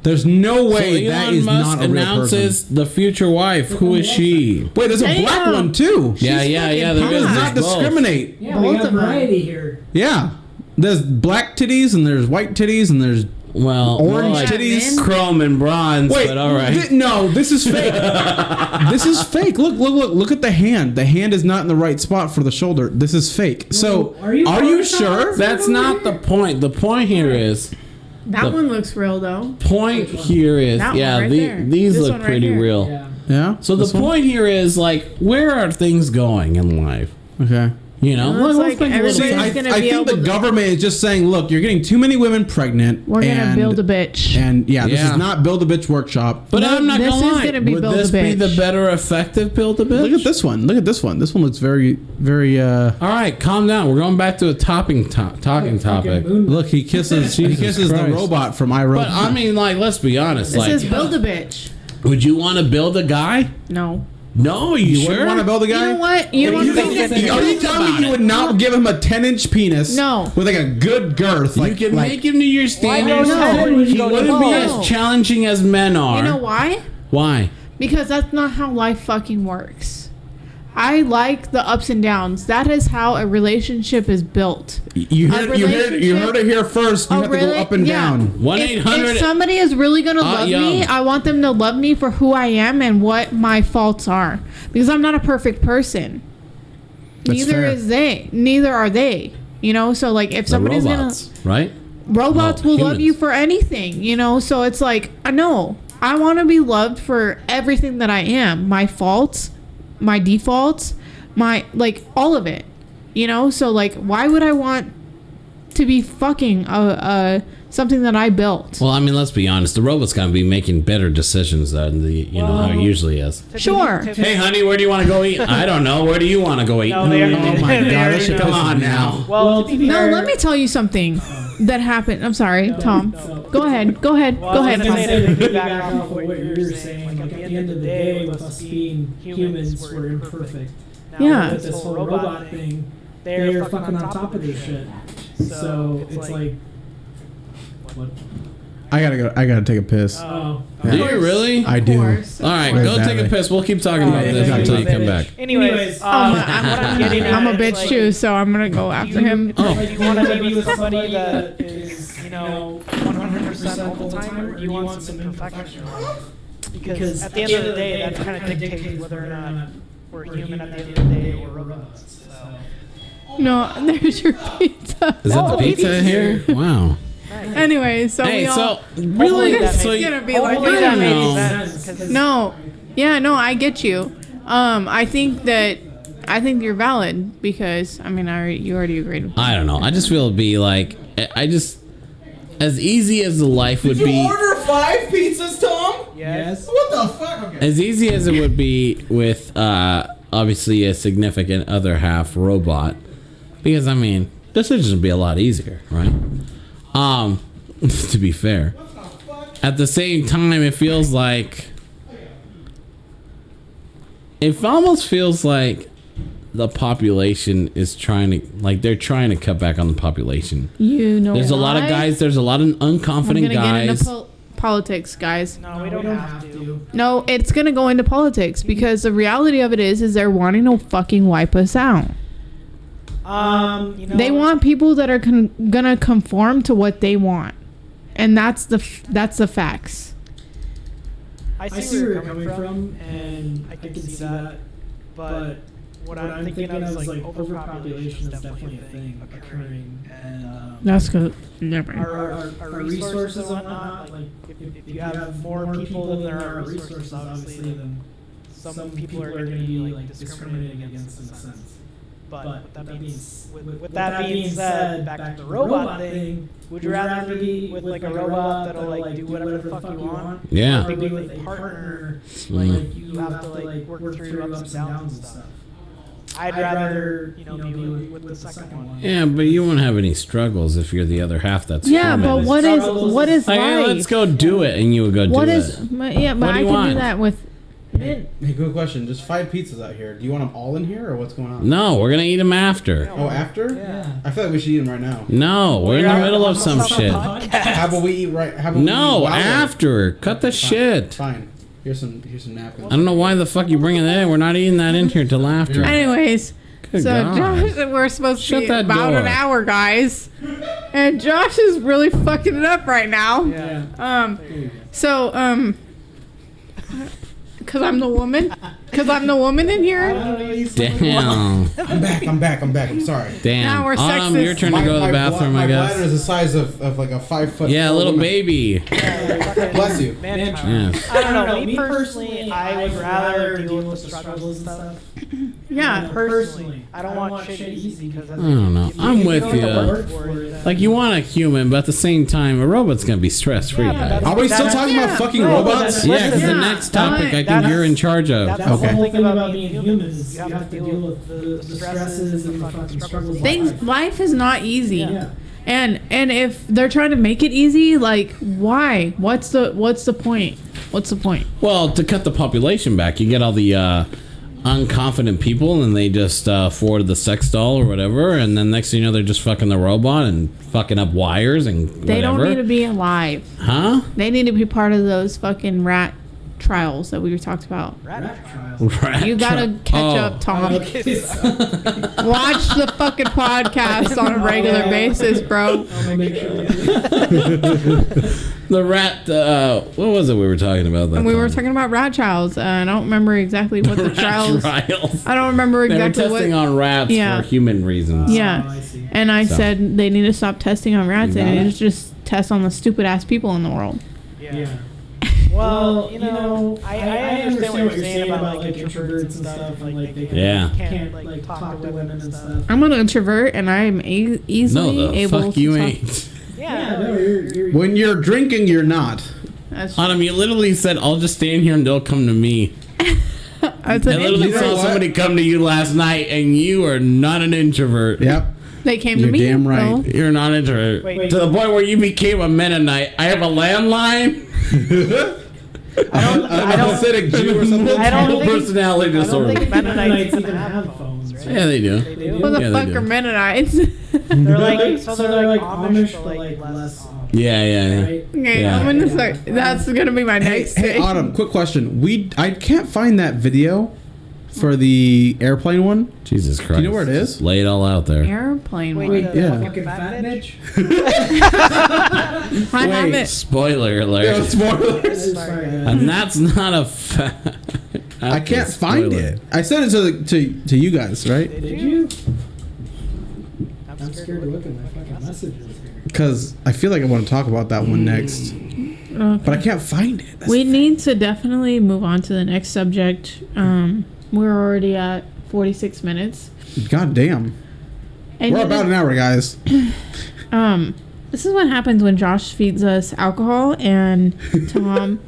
there's no way so that Elon is Musk not a real person. announces the future wife. Who is she? Wait, there's a black Damn. one too. Yeah, there How is. does not There's both. discriminate? Yeah, we Both got of them. variety here. Yeah. There's black titties and there's white titties and there's Well, Orange more like titties? chrome and bronze. wait. But all right. No, this is fake. This is fake. Look at the hand. The hand is not in the right spot for the shoulder. This is fake. So Are you sure? That's not the point. The point here is. That The- one looks real though. Point here is That one yeah. right there. These This look one right pretty here. real. Yeah. Yeah. So the This one? point here is like, where are things going in life? Okay. You know, Looks like think a little See, everybody's time. I gonna be think able the to- government is just saying, look, you're getting too many women pregnant. We're gonna and- build a bitch. And yeah, this Yeah. is not build a bitch workshop. But No, I'm not this gonna is lie. gonna be Would Build a this be the Bitch. better effective build a bitch? Look at this one. Look at this one. This one looks very, very. All right, calm down. We're going back to a talking topic. Look, he kisses. he Jesus kisses the Christ. robot from iRobot. But I mean, like, let's be honest. This Like, is build a bitch. would you want to build a guy? No. No, you, you sure? wouldn't want to build a You guy. know what? You Are know you, what? are you telling me you would not give him a 10-inch penis? No. With like a good girth. You Like, can like, make him to your standards. no? He Go wouldn't be low. as challenging as men are. You know why? Why? Because that's not how life fucking works. I like the ups and downs. That is how a relationship is built. you heard it here first. You A have to go up and yeah. down. 1-800. If somebody is really gonna love me, young. I want them to love me for who I am and what my faults are. Because I'm not a perfect person. That's Neither fair. is they. Neither are they. You know, so like if The somebody's robots, right? robots No, will love humans. you for anything, you know? So it's like, I know. I want to be loved for everything that I am. My faults, my defaults, my, like, all of it. You know? So, like, why would I want to be fucking something that I built? Well, I mean, let's be honest. The robot's gonna be making better decisions than how it usually is. Sure. Hey, honey, where do you want to go eat? I don't know. Where do you want to go eat? No, they already Oh did. my They god, already that shit know. Come pisses on me now. off. Well, to be No, fair, let me tell you something that happened. I'm sorry, Tom. Go ahead. Go ahead. Well, Go I ahead, was Tom. gonna say To to piggyback piggyback off of what you were saying, like at the end of the day, with us being humans, we're imperfect. Now, Yeah. with this whole robot thing, they're fucking on top of their shit. So it's like, what? I gotta take a piss. Oh, Do you really? I do. All right, Very go take a badly. piss. We'll keep talking about Yeah, this yeah, until yeah. you come back. anyways, I'm what I'm getting at I'm a is, bitch like, too, so I'm gonna go after him. Oh. Do you want to be with somebody that is, 100% all the time, or do you want some imperfection? Because at the end of the day, that kind of dictates whether or not we're human at the end of the day or robots. So. No, there's your pizza. Is that the Oh, pizza pizza. here? Wow. Anyway, so Hey, we all. so really, It's so gonna be like, Hopefully I that don't makes know. sense. 'cause No, yeah, no, I get you. I think you're valid because I mean, you already agreed with me. I don't know. I just feel it'd be like I just as easy as the life would be. 5 pizzas, Tom? Yes. What the fuck? Okay. As easy as it would be with obviously a significant other half robot, because I mean decisions would be a lot easier, right? To be fair, at the same time, it almost feels like the population is they're trying to cut back on the population. You know, There's a lot of guys. There's a lot of I'm unconfident gonna get guys. into politics, guys. No, we don't have to. No, it's gonna go into politics because the reality of it is they're wanting to fucking wipe us out. They want people that are gonna conform to what they want, and that's the facts. I I see where you're coming from, and I can see that. But what I'm thinking of is like overpopulation is definitely a thing occurring, and That's good. Never. our resources and whatnot. Like if you have more people than there are resources, obviously, then some people are going to be like discriminated against in a sense. But with that being said, back to the robot thing, would you rather be with like a robot that'll like do whatever the fuck you want? Yeah. Or be with a partner, Mm. like you have to like work through ups and downs and stuff. I'd rather be with the second one. Yeah, but you won't have any struggles if you're the other half. That's Yeah, human. but what is Like, hey, life? let's go do it, and you would go What do is? it. Yeah, but What do I you can want? do that with. Hey, good question. There's 5 pizzas out here. Do you want them all in here, or what's going on? No, we're gonna eat them after. Oh, after? Yeah. I feel like we should eat them right now. No, we're in the middle of some shit. How about we eat right? How about we eat No, while we're- after. Cut the shit. Fine. Here's some napkins. I don't know why the fuck you bringing that in. We're not eating that in here till after. Anyways, Good so God. Josh, we're supposed Shut to be that about door. an hour, guys, and Josh is really fucking it up right now. Yeah. So because I'm the woman, because Because I'm the woman in here. Damn. I'm back. I'm sorry. Damn. Now we're Autumn, sexist. your turn to go to the bathroom, I my guess. bladder is the size of like a 5 foot. Yeah, a little baby. Bless you. Man, Yes. I don't know. Me personally, I would rather deal with the struggles and stuff. Yeah. Personally, I don't want shit easy because I don't know. I'm with you. Like, you want a human, but at the same time, a robot's gonna be stress free. Yeah, Are we still talking about fucking robots? Yeah, because the Listen, next topic I think you're in charge of. That's the Okay. whole thing about being human is you have to deal with the stresses and the fucking struggles. of Things. life. Life is not easy. Yeah. And if they're trying to make it easy, like, why? What's the point? What's the point? Well, to cut the population back, you get all the unconfident people, and they just forward the sex doll or whatever, and then next thing you know, they're just fucking the robot and fucking up wires and whatever. They don't need to be alive. Huh? They need to be part of those fucking rat trials that we were talked about. Rat trials. Rat You gotta catch up, Tom. Watch the fucking podcast on a regular basis, bro. I'll make sure. The rat. What was it we were talking about? That And we were time? talking about rat trials. I don't remember exactly what the Rat trials. trials. I don't remember They were exactly testing what. on rats Yeah. for human reasons. Yeah, Oh, I see. and I So. said they need to stop testing on rats You and got they it? need to just test on the stupid ass people in the world. Yeah. Well, you know, I understand what you're saying about like introverts and stuff. Like they Yeah. can't like talk to women and stuff. I'm an introvert and I'm easily No, the able fuck to you talk. ain't. Yeah, no, you're When you're drinking, you're not. That's, Autumn, you literally said, "I'll just stand here and they'll come to me." that's I an literally introvert. saw what? somebody come to you last night, and you are not an introvert. Yep. They came You're to me. damn right. though. You're not an introvert. Wait. To the point where you became a Mennonite. I have a landline. I'm a Hasidic Jew or something. I don't Multiple think- personality I don't disorder. think Mennonites Mennonites even have phones, right? Yeah, they do. They do. What the Yeah, they fuck do. are Mennonites? They're like So they're like Amish, but like less. less. Yeah, yeah. Right? Okay, Yeah. I'm gonna start. That's gonna be my Hey, next hey, thing. Autumn, quick question. I can't find that video for the airplane one. Jesus Christ. you know where it is? Just lay it all out there. Airplane Wait, one. the Yeah. Fucking fat bitch. I have it. Spoiler alert. Spoilers. Sorry. And that's not a fact. I can't find it. I sent it to you guys, right? Did you? I'm I'm scared to look at my fucking messages. Because I feel like I want to talk about that one next, Okay. but I can't find it. That's We the need to definitely move on to the next subject. We're already at 46 minutes. thing. God damn. And We're you about know- an hour, guys. This is what happens when Josh feeds us alcohol and Tom,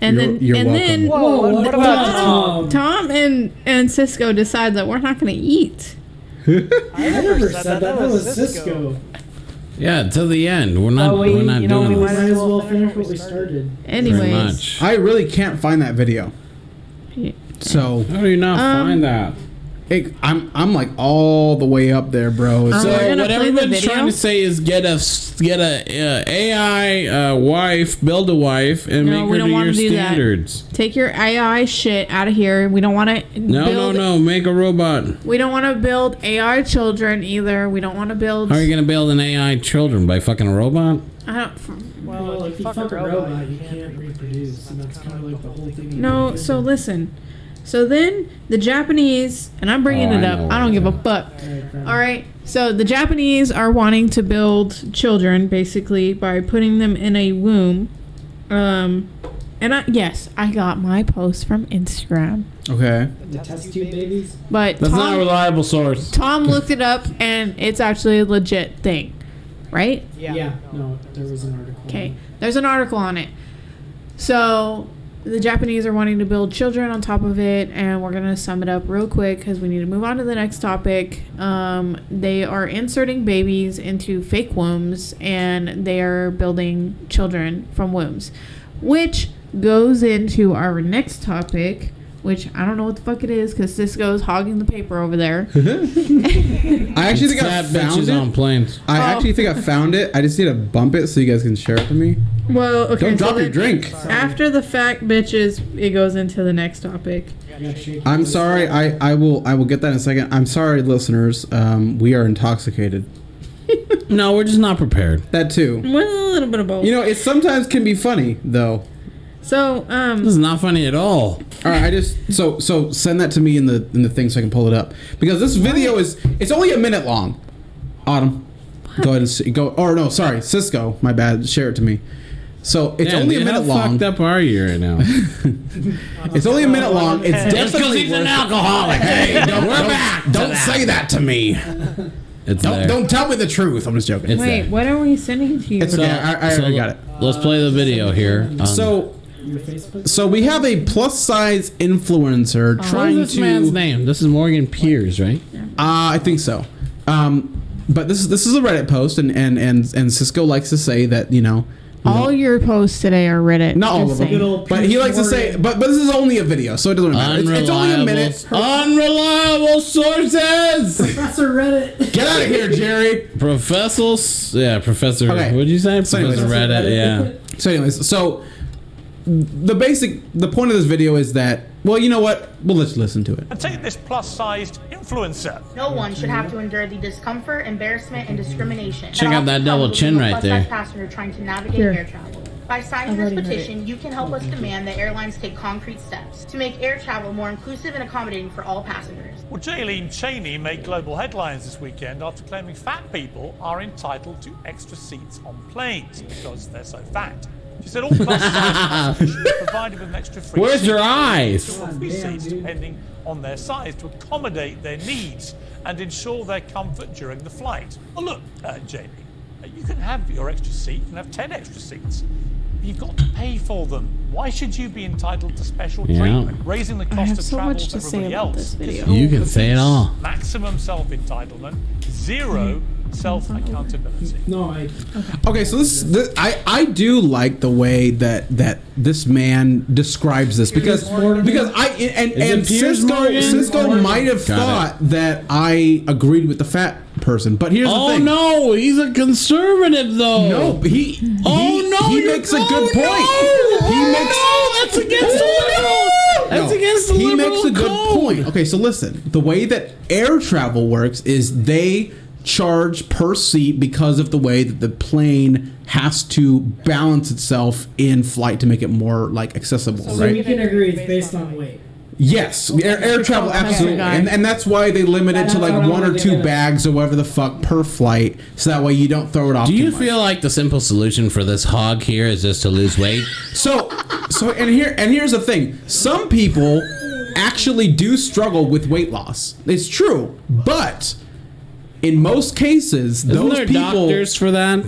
and You're then welcome. Whoa, what about Tom and Cisco decide that we're not going to eat. I I never said that. That was Cisco. Yeah, to the end. We're not. Oh, we- we're not you know, doing we We this. might as well finish what we started. Pretty Anyways, much. I really can't find that video. So How do you not find that? I'm like all the way up there, bro. we're So gonna what play the everybody's video? trying to say is get a AI wife, build a wife, and No, make we her don't do wanna your do that. standards. take your AI shit out of here. We don't want to No, make a robot. We don't want to build AI children either. We don't want to build. How are you gonna build an AI children by fucking a robot? I don't. Well, if you fuck a robot, you can't reproduce, and that's kind of like the whole thing. No, so listen. So then the Japanese, and I'm bringing Oh, it I up. know I don't where give a it's fuck. All right. So the Japanese are wanting to build children basically by putting them in a womb. And I got my post from Instagram. okay. The test tube babies. But That's not a Tom, reliable source. Tom looked it up and it's actually a legit thing. Right? Yeah. No, there was an article. Okay. There's an article on it. So the Japanese are wanting to build children on top of it, and we're going to sum it up real quick because we need to move on to the next topic. They are inserting babies into fake wombs, and they are building children from wombs, which goes into our next topic, which I don't know what the fuck it is because Cisco's hogging the paper over there. I actually think I Fat found bitches it. on planes. I actually think I found it. I just need to bump it so you guys can share it to me. Well, okay. Don't so drop your then drink. After the fact, bitches, it goes into the next topic. I'm sorry. I will get that in a second. I'm sorry, listeners. We are intoxicated. No, we're just not prepared. That too. Well, a little bit of both. You know, it sometimes can be funny though. So This is not funny at all. All right, I just so send that to me in the thing so I can pull it up because this video it's only a minute long. Autumn, go ahead and go. Or no, sorry, Cisco. My bad. Share it to me. So it's only a minute long. How fucked up are you right now? It's only a minute long. It's Just because he's an alcoholic. Hey, don't say that to me. Don't tell me the truth. I'm just joking. It's wait, there. what are we sending to you? It's okay. I already got it. Let's play the video here. So we have a plus size influencer What trying is this man's to. name? This is Morgan Piers, right? I think so. But this is a Reddit post, and Cisco likes to say that All your posts today are Reddit. not all just of them, saying. but he likes to say. But this is only a video, so it doesn't matter. It's only a minute. Unreliable sources. Professor Reddit. Get out of here, Jerry. Professor. Okay. What'd you say? So anyways- Professor Reddit. Yeah. So anyways, the point of this video is that, well, you know what? Well, let's listen to it. And take this plus-sized influencer. No one should have to endure the discomfort, embarrassment, and discrimination. Check out that double chin right there. Passenger trying to navigate Here. air travel. By signing this petition, you can help us demand that airlines take concrete steps to make air travel more inclusive and accommodating for all passengers. Well, Jaylene Cheney made global headlines this weekend after claiming fat people are entitled to extra seats on planes because they're so fat. She said all plus-sized passengers should be provided with an extra free Where's seat your eyes? or free seats depending on their size to accommodate their needs and ensure their comfort during the flight. Well, look, Jamie, you can have your extra seat. You can have 10 extra seats. You've got to pay for them. Why should you be entitled to special treatment, raising the I cost have of so travel much for to say everybody about else? this video. You can say it all. Maximum self-entitlement, zero self-accountability. No, Okay, so this I do like the way that this man describes this because and Piers Morgan? Cisco might have Got thought that I agreed with the fat person, but here's the Oh thing. no, he's a conservative though. No, he makes a good point. That's against the liberal. That's against the He liberal makes a good code. point. Okay, so listen. The way that air travel works is they charge per seat because of the way that the plane has to balance itself in flight to make it more accessible, so right? we can agree it's based on weight. Yes, air travel absolutely, guy. and that's why they limit it to That's what I one or wanted to two get. bags or whatever the fuck per flight, so that way you don't throw it off. Do too you much. feel like the simple solution for this hog here is just to lose weight? So here's the thing. Some people actually do struggle with weight loss. It's true, but in most cases, Isn't those there people doctors for that?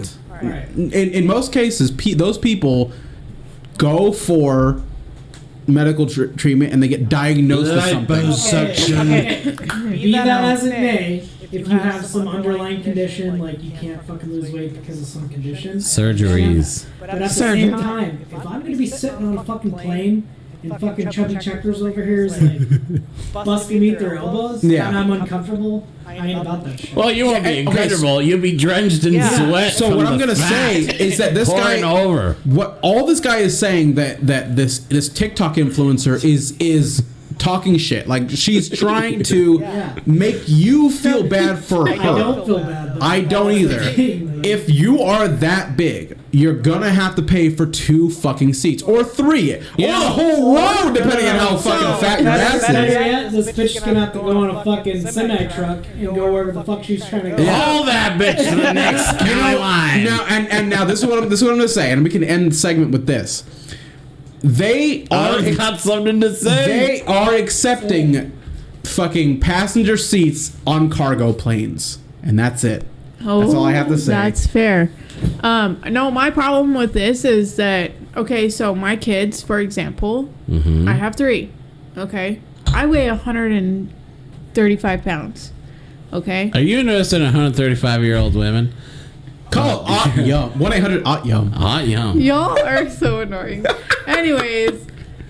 in most cases those people go for medical treatment and they get diagnosed with something. Be that as it may, if you have some underlying condition, like you can't fucking lose weight because of some condition. Surgeries. But at the same time, if I'm gonna be sitting on a fucking plane and fucking chubby checkers over here is busting me their elbows, Yeah. and I'm uncomfortable, I ain't about that shit. Well, you won't be Okay, incredible. You'll be drenched in sweat. So from what the I'm gonna fat say is that this guy pouring over. what all this guy is saying that this TikTok influencer is talking shit. Like she's trying to make you feel bad for her. I don't feel bad. But I don't either. If you are that big, you're gonna have to pay for 2 fucking seats or 3 or the whole row, depending on how fucking fat your ass better is. yet, this bitch is gonna have to go on a fucking semi truck and go wherever the fuck she's trying to go. Haul that bitch to the next county line. Now and now this is what I'm gonna say, and we can end the segment with this. They are I've got something to say. they are accepting fucking passenger seats on cargo planes, and that's it. That's all I have to say. That's fair. No, my problem with this is that, okay, so my kids, for example, I have 3. Okay. I weigh 135 pounds. Okay. Are you interested in 135-year-old women? Call Yum 1-800-YUM. Hot yum. Y'all are so annoying. Anyways,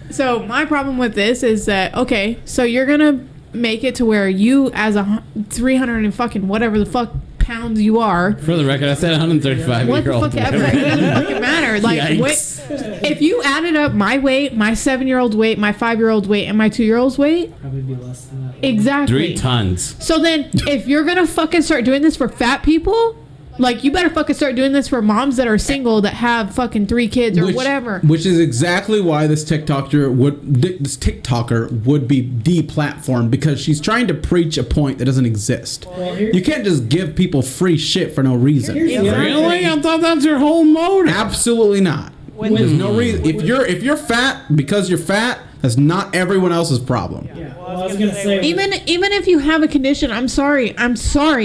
so my problem with this is that, okay, so you're gonna make it to where you, as a 300 and fucking whatever the fuck pounds you are, For the record, I said 135-year-old what the fuck ever, it doesn't fucking matter. Like, Yikes. if you added up my weight, my 7-year-old weight, my 5-year-old weight, and my 2-year-old's weight, Probably be less than that. exactly. 3 tons. So then, if you're gonna fucking start doing this for fat people, Like, you better fucking start doing this for moms that are single that have fucking 3 kids or whatever. Which is exactly why this TikToker would be deplatformed, because she's trying to preach a point that doesn't exist. You can't just give people free shit for no reason. Really? I thought that's your whole motive. Absolutely not. There's no reason. If you're fat because you're fat, that's not everyone else's problem. Yeah. Well, I was gonna say, Even if you have a condition, I'm sorry,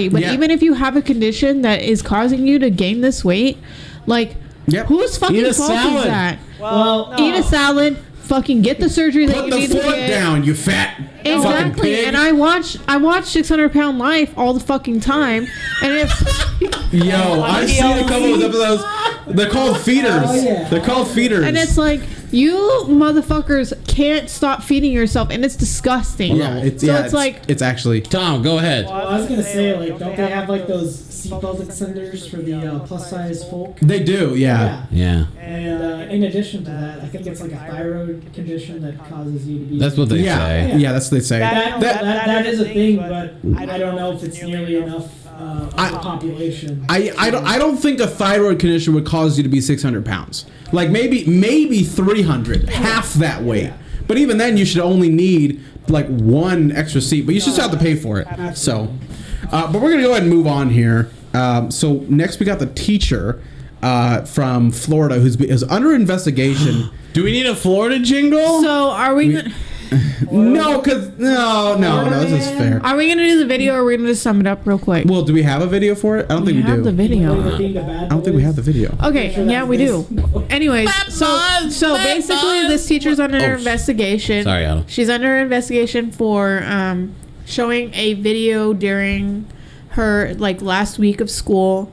but Yeah. even if you have a condition that is causing you to gain this weight, like, Yep. whose fucking Eat a fault salad. is that? well, Eat a salad, fucking get the surgery that Put you the need to fork get. down, you fat fucking Exactly, pig. and I watch 600-Pound Life all the fucking time, and it's Yo, I've seen a couple of episodes. They're called feeders. Oh, yeah. They're called feeders. and it's like, you motherfuckers can't stop feeding yourself, and it's disgusting. It's like, it's actually. Tom, go ahead. well, I was gonna say, like, don't they have like those seatbelt extenders for the plus size folk? They do, yeah. Yeah. And in addition to that, I think it's like a thyroid condition that causes you to be. That's what they Yeah, say. yeah, that's what they say. That is a thing, but I don't know if it's nearly enough of the population. I don't think a thyroid condition would cause you to be 600 pounds. Like maybe 300, half that weight. But even then, you should only need like 1 extra seat. But you should still have to pay for it. So, but we're gonna go ahead and move on here. So next we got the teacher from Florida who's under investigation. Do we need a Florida jingle? so are we gonna No, this is fair. are we gonna do the video, or are we gonna just sum it up real quick? Well, do we have a video for it? I don't think we have do. the video. I don't think we have the video. Okay, yeah, we do. Anyways, so basically, this teacher's under Oh, investigation. Sorry, Adam. She's under investigation for showing a video during her last week of school.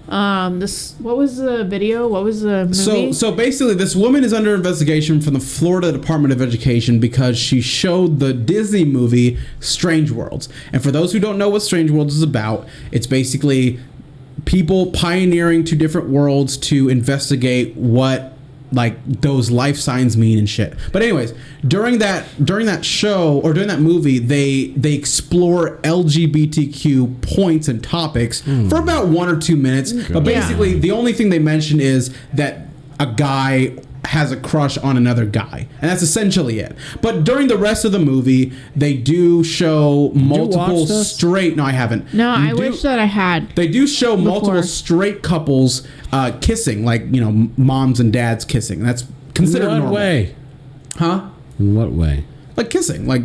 What was the video? What was the movie? So basically, this woman is under investigation from the Florida Department of Education because she showed the Disney movie Strange Worlds. And for those who don't know what Strange Worlds is about, it's basically people pioneering to different worlds to investigate what those life signs mean and shit. But anyways, during that show or during that movie, they explore LGBTQ points and topics for about 1 or 2 minutes. But basically, the only thing they mention is that a guy has a crush on another guy, and that's essentially it. But during the rest of the movie, they do show multiple watch this? straight. No, I haven't. No, I wish that I had. They do show multiple Before. straight couples kissing, moms and dads kissing. That's considered In what normal. way? Huh? In what way? Like kissing, like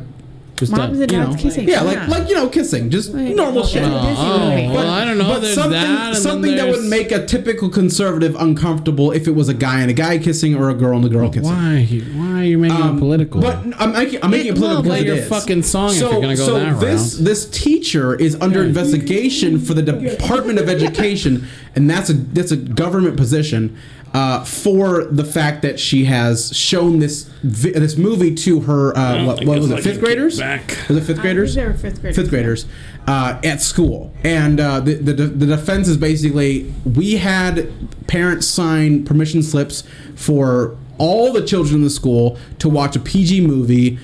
Just Moms and dads kissing. yeah, kissing, just normal shit. Well, I don't know. But There's something, that. And something that would make a typical conservative uncomfortable if it was a guy and a guy kissing or a girl and a girl kissing. Why are you making it political? But I'm making it political. play because your it is. fucking song if you're gonna go that this teacher is under investigation for the Department of Education, and that's a government position. For the fact that she has shown this movie to her, what was it, 5th graders? Was it 5th graders? They were 5th graders. 5th graders at school, and the defense is basically, we had parents sign permission slips for all the children in the school to watch a PG movie.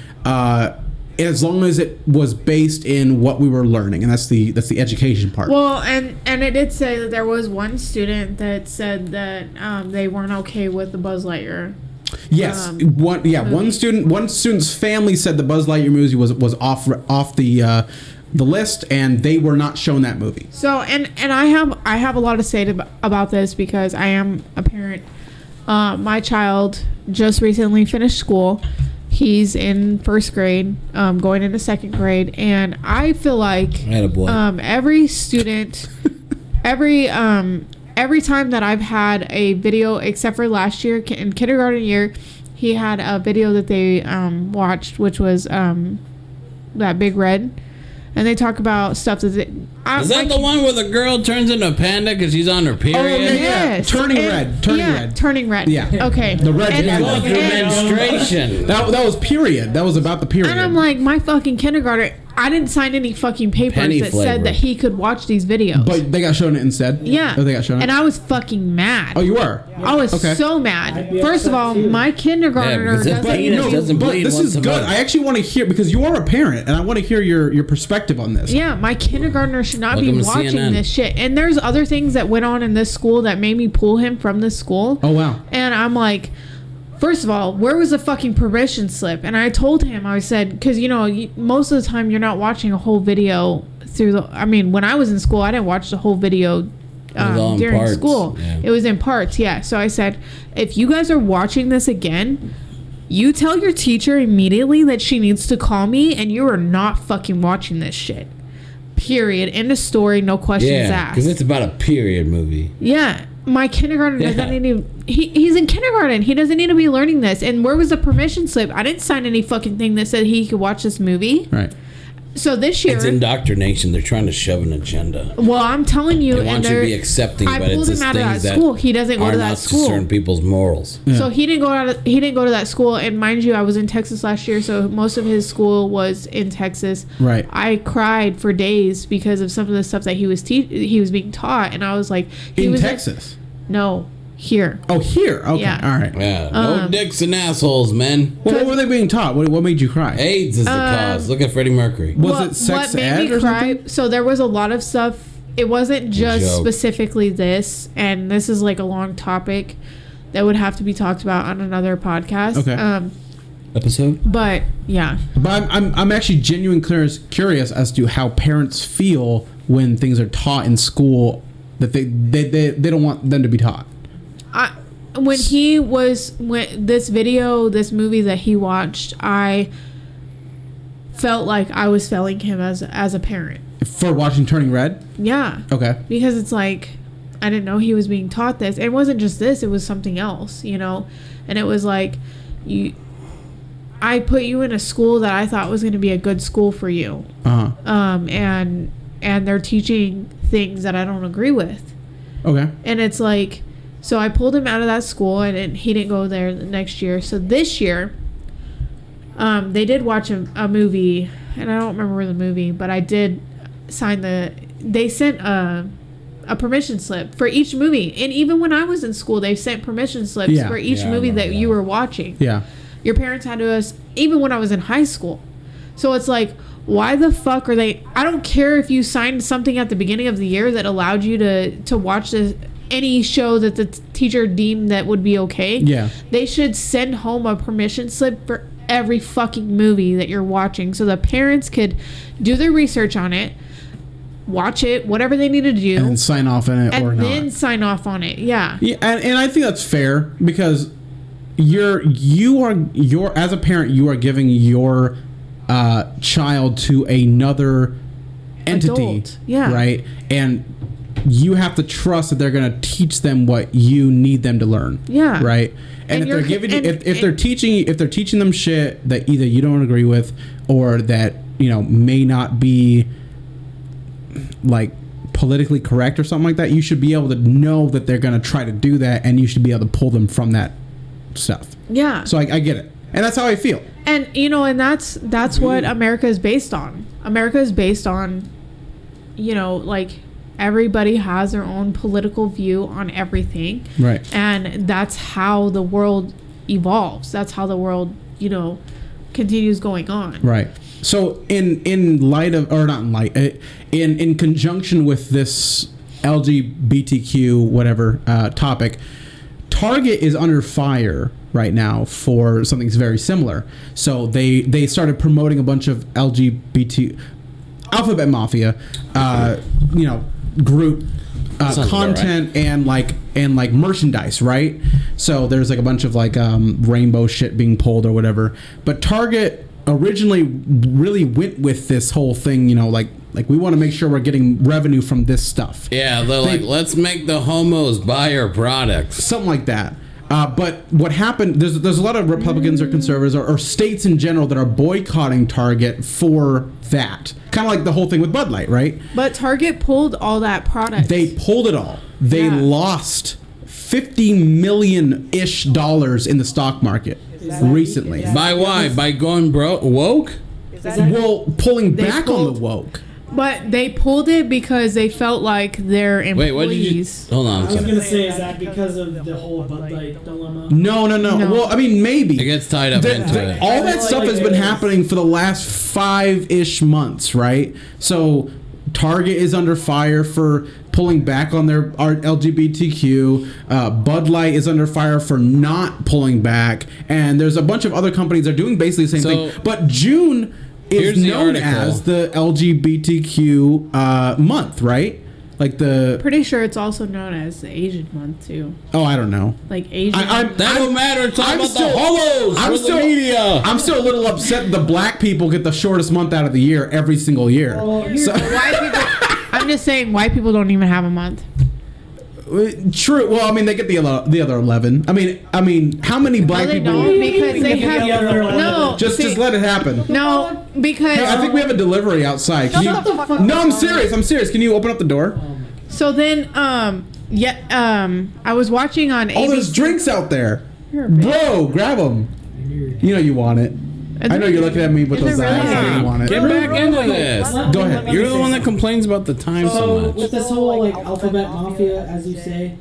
As long as it was based in what we were learning, and that's the education part. Well, and it did say that there was one student that said that they weren't okay with the Buzz Lightyear. Yes, one student's family said the Buzz Lightyear movie was off the list, and they were not shown that movie. So and I have a lot to say about this because I am a parent. My child just recently finished school. He's in 1st grade, going into 2nd grade, and I feel like every student, every time that I've had a video, except for last year in kindergarten year, he had a video that they watched, which was that Big Red, and they talk about stuff that is that the one where the girl turns into a panda because she's on her period? Oh, yeah. Yes. Turning red. Yeah. Okay. The red. Going through menstruation. That was period. That was about the period. And I'm like, my fucking kindergarten. I didn't sign any fucking papers Penny that flavored. said that he could watch these videos. But they got shown it instead. yeah. Oh, they got shown it. And I was fucking mad. Oh, you were. I was Okay. so I'd mad. be First of all, upset too. my kindergartner because the doesn't penis know. doesn't but bleed this once is a good. month. I actually want to hear because you are a parent, and I want to hear your perspective on this. Yeah, my kindergartner should not be Welcome to watching CNN. this shit. And there's other things that went on in this school that made me pull him from this school. Oh wow. And I'm like, first of all, where was the fucking permission slip? And I told him, I said, because, you know, most of the time you're not watching a whole video through the, I mean, when I was in school, I didn't watch the whole video all in during parts, school. yeah. It was in parts, yeah. So I said, if you guys are watching this again, you tell your teacher immediately that she needs to call me and you are not fucking watching this shit. Period. End of story. No questions Yeah, asked. because it's about a period movie. Yeah. My kindergarten Yeah. doesn't need to. He's in kindergarten. He doesn't need to be learning this. And where was the permission slip? I didn't sign any fucking thing that said he could watch this movie. Right. So this year, It's indoctrination. They're trying to shove an agenda. well, I'm telling you, They and want you to they're- be accepting, I but pulled it's him just out of things that that school. He doesn't go are to not that to school. certain people's morals. Yeah. So he didn't go to that school. And mind you, I was in Texas last year, so most of his school was in Texas. Right. I cried for days because of some of the stuff that he was being taught, and I was like, he In was Texas. no, here. Oh, here. Okay. Yeah. All right. Yeah, no dicks and assholes, men. What were they being taught? What made you cry? AIDS is the cause. Look at Freddie Mercury. Was it sex ed or something? So there was a lot of stuff. It wasn't just Joke. specifically this, and this is like a long topic that would have to be talked about on another podcast. Okay. Episode? But yeah, But I'm actually genuinely curious as to how parents feel when things are taught in school that they don't want them to be taught. when this movie that he watched, I felt like I was failing him as a parent. For watching Turning Red? Yeah. Okay. Because it's like, I didn't know he was being taught this. It wasn't just this, it was something else, you know? And it was like, I put you in a school that I thought was going to be a good school for you. Uh-huh. And they're teaching things that I don't agree with. Okay. And it's like, so I pulled him out of that school and he didn't go there the next year. So this year, they did watch a movie, and I don't remember the movie, but I did sign they sent a permission slip for each movie. And even when I was in school, they sent permission slips Yeah. for each Yeah, I movie that remember you that. were watching. Yeah. Your parents had to us, even when I was in high school. So it's like, why the fuck are they? I don't care if you signed something at the beginning of the year that allowed you to watch any show that the teacher deemed that would be okay. Yeah. They should send home a permission slip for every fucking movie that you're watching, so the parents could do their research on it, watch it, whatever they need to do, And then sign off on it or and not. then sign off on it. Yeah. Yeah, and I think that's fair because you are as a parent, you are giving your child to another entity, Adult, yeah. right? And you have to trust that they're going to teach them what you need them to learn, Yeah. right? And, And if they're you're- giving you, and- if they're teaching them shit that either you don't agree with or that may not be like politically correct or something like that, you should be able to know that they're going to try to do that, and you should be able to pull them from that stuff. Yeah. So I get it, and that's how I feel. And and that's what America is based on. America is based on, like, everybody has their own political view on everything. Right. And that's how the world evolves. That's how the world, continues going on. Right. So in light of, or not in light, in conjunction with this LGBTQ whatever topic, Target is under fire right now for something very similar. So they started promoting a bunch of LGBT Alphabet Mafia, group Sounds about content and like merchandise, right? So there's like a bunch of like rainbow shit being pulled or whatever. But Target originally really went with this whole thing, like we want to make sure we're getting revenue from this stuff. Yeah, they're like, let's make the homos buy our products. Something like that. But what happened, there's a lot of Republicans or conservatives or states in general that are boycotting Target for that. Kind of like the whole thing with Bud Light, right? But Target pulled all that product. They pulled it all. They Yeah. lost $50 million-ish in the stock market recently. By why? By going woke? Is that Well, pulling They back on the pulled- woke. But they pulled it because they felt like their Wait, employees. what did you? Hold on. I I'm was sorry. gonna say, is that because of the whole Bud Light dilemma? No. No. Well, I mean, maybe. It gets tied up into it. All that stuff has been happening for the last 5-ish months, right? So Target is under fire for pulling back on their LGBTQ. Bud Light is under fire for not pulling back, and there's a bunch of other companies that are doing basically the same thing. But June Here's is the known article. as the LGBTQ month, right? Like the Pretty sure it's also known as the Asian month too. I don't know. Like Asian. That don't matter. Talk I'm about still- the homos. I'm for still the media. I'm still a little upset the black people get the shortest month out of the year every single year. So, White people. I'm just saying, white people don't even have a month. true. Well, I mean, they get the other 11. I mean, how many black No, they people? don't because they get the other have one. no. Just let it happen. No, because Hey, I think we have a delivery outside. Can Shut the you, fuck up. no, I'm serious. I'm serious. Can you open up the door? so then I was watching on Oh, there's ABC. drinks out there, You're a bitch. bro. Grab them. You know you want it. I know you're looking at me with Is those it really? eyes. I know you want it. Get back into this. Go ahead. You're the one that complains about the time so So much. with this whole like alphabet mafia, as you say,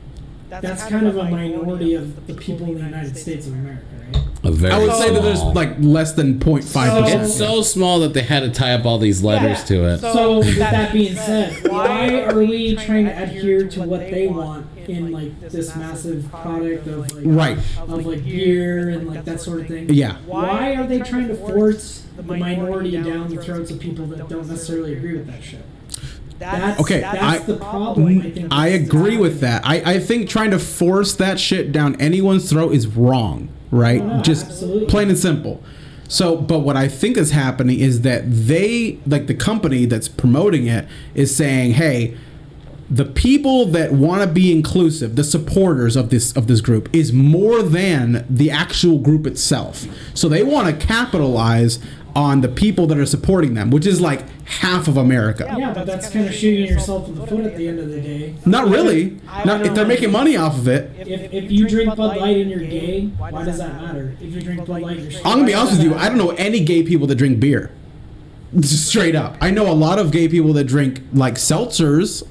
that's kind of a minority of the people in the United States of America, right? A very I would say that there's small. like less than 0.5%. It's so small that they had to tie up all these letters to it. So with that being said, why are we trying to adhere to what they want in like this massive product of like Right. of like beer and like that sort of thing? Yeah. Why are they trying to force the minority down the throats of people that don't necessarily agree with that shit? That's, Okay, that's the problem. I think I agree with that. I think trying to force that shit down anyone's throat is wrong, right? No, Just absolutely. plain and simple. So, but what I think is happening is that they, like the company that's promoting it, is saying, hey, the people that want to be inclusive, the supporters of this group, is more than the actual group itself. So they want to capitalize on the people that are supporting them, which is like half of America. Yeah, but that's kind of shooting yourself in the foot at the end of the day. Not really. Not if they're making money off of it. If you drink Bud Light and you're gay, why does that matter? If you drink Bud Light, you're straight. I'm gonna be honest with you. I don't know any gay people that drink beer. Straight up, I know a lot of gay people that drink like seltzers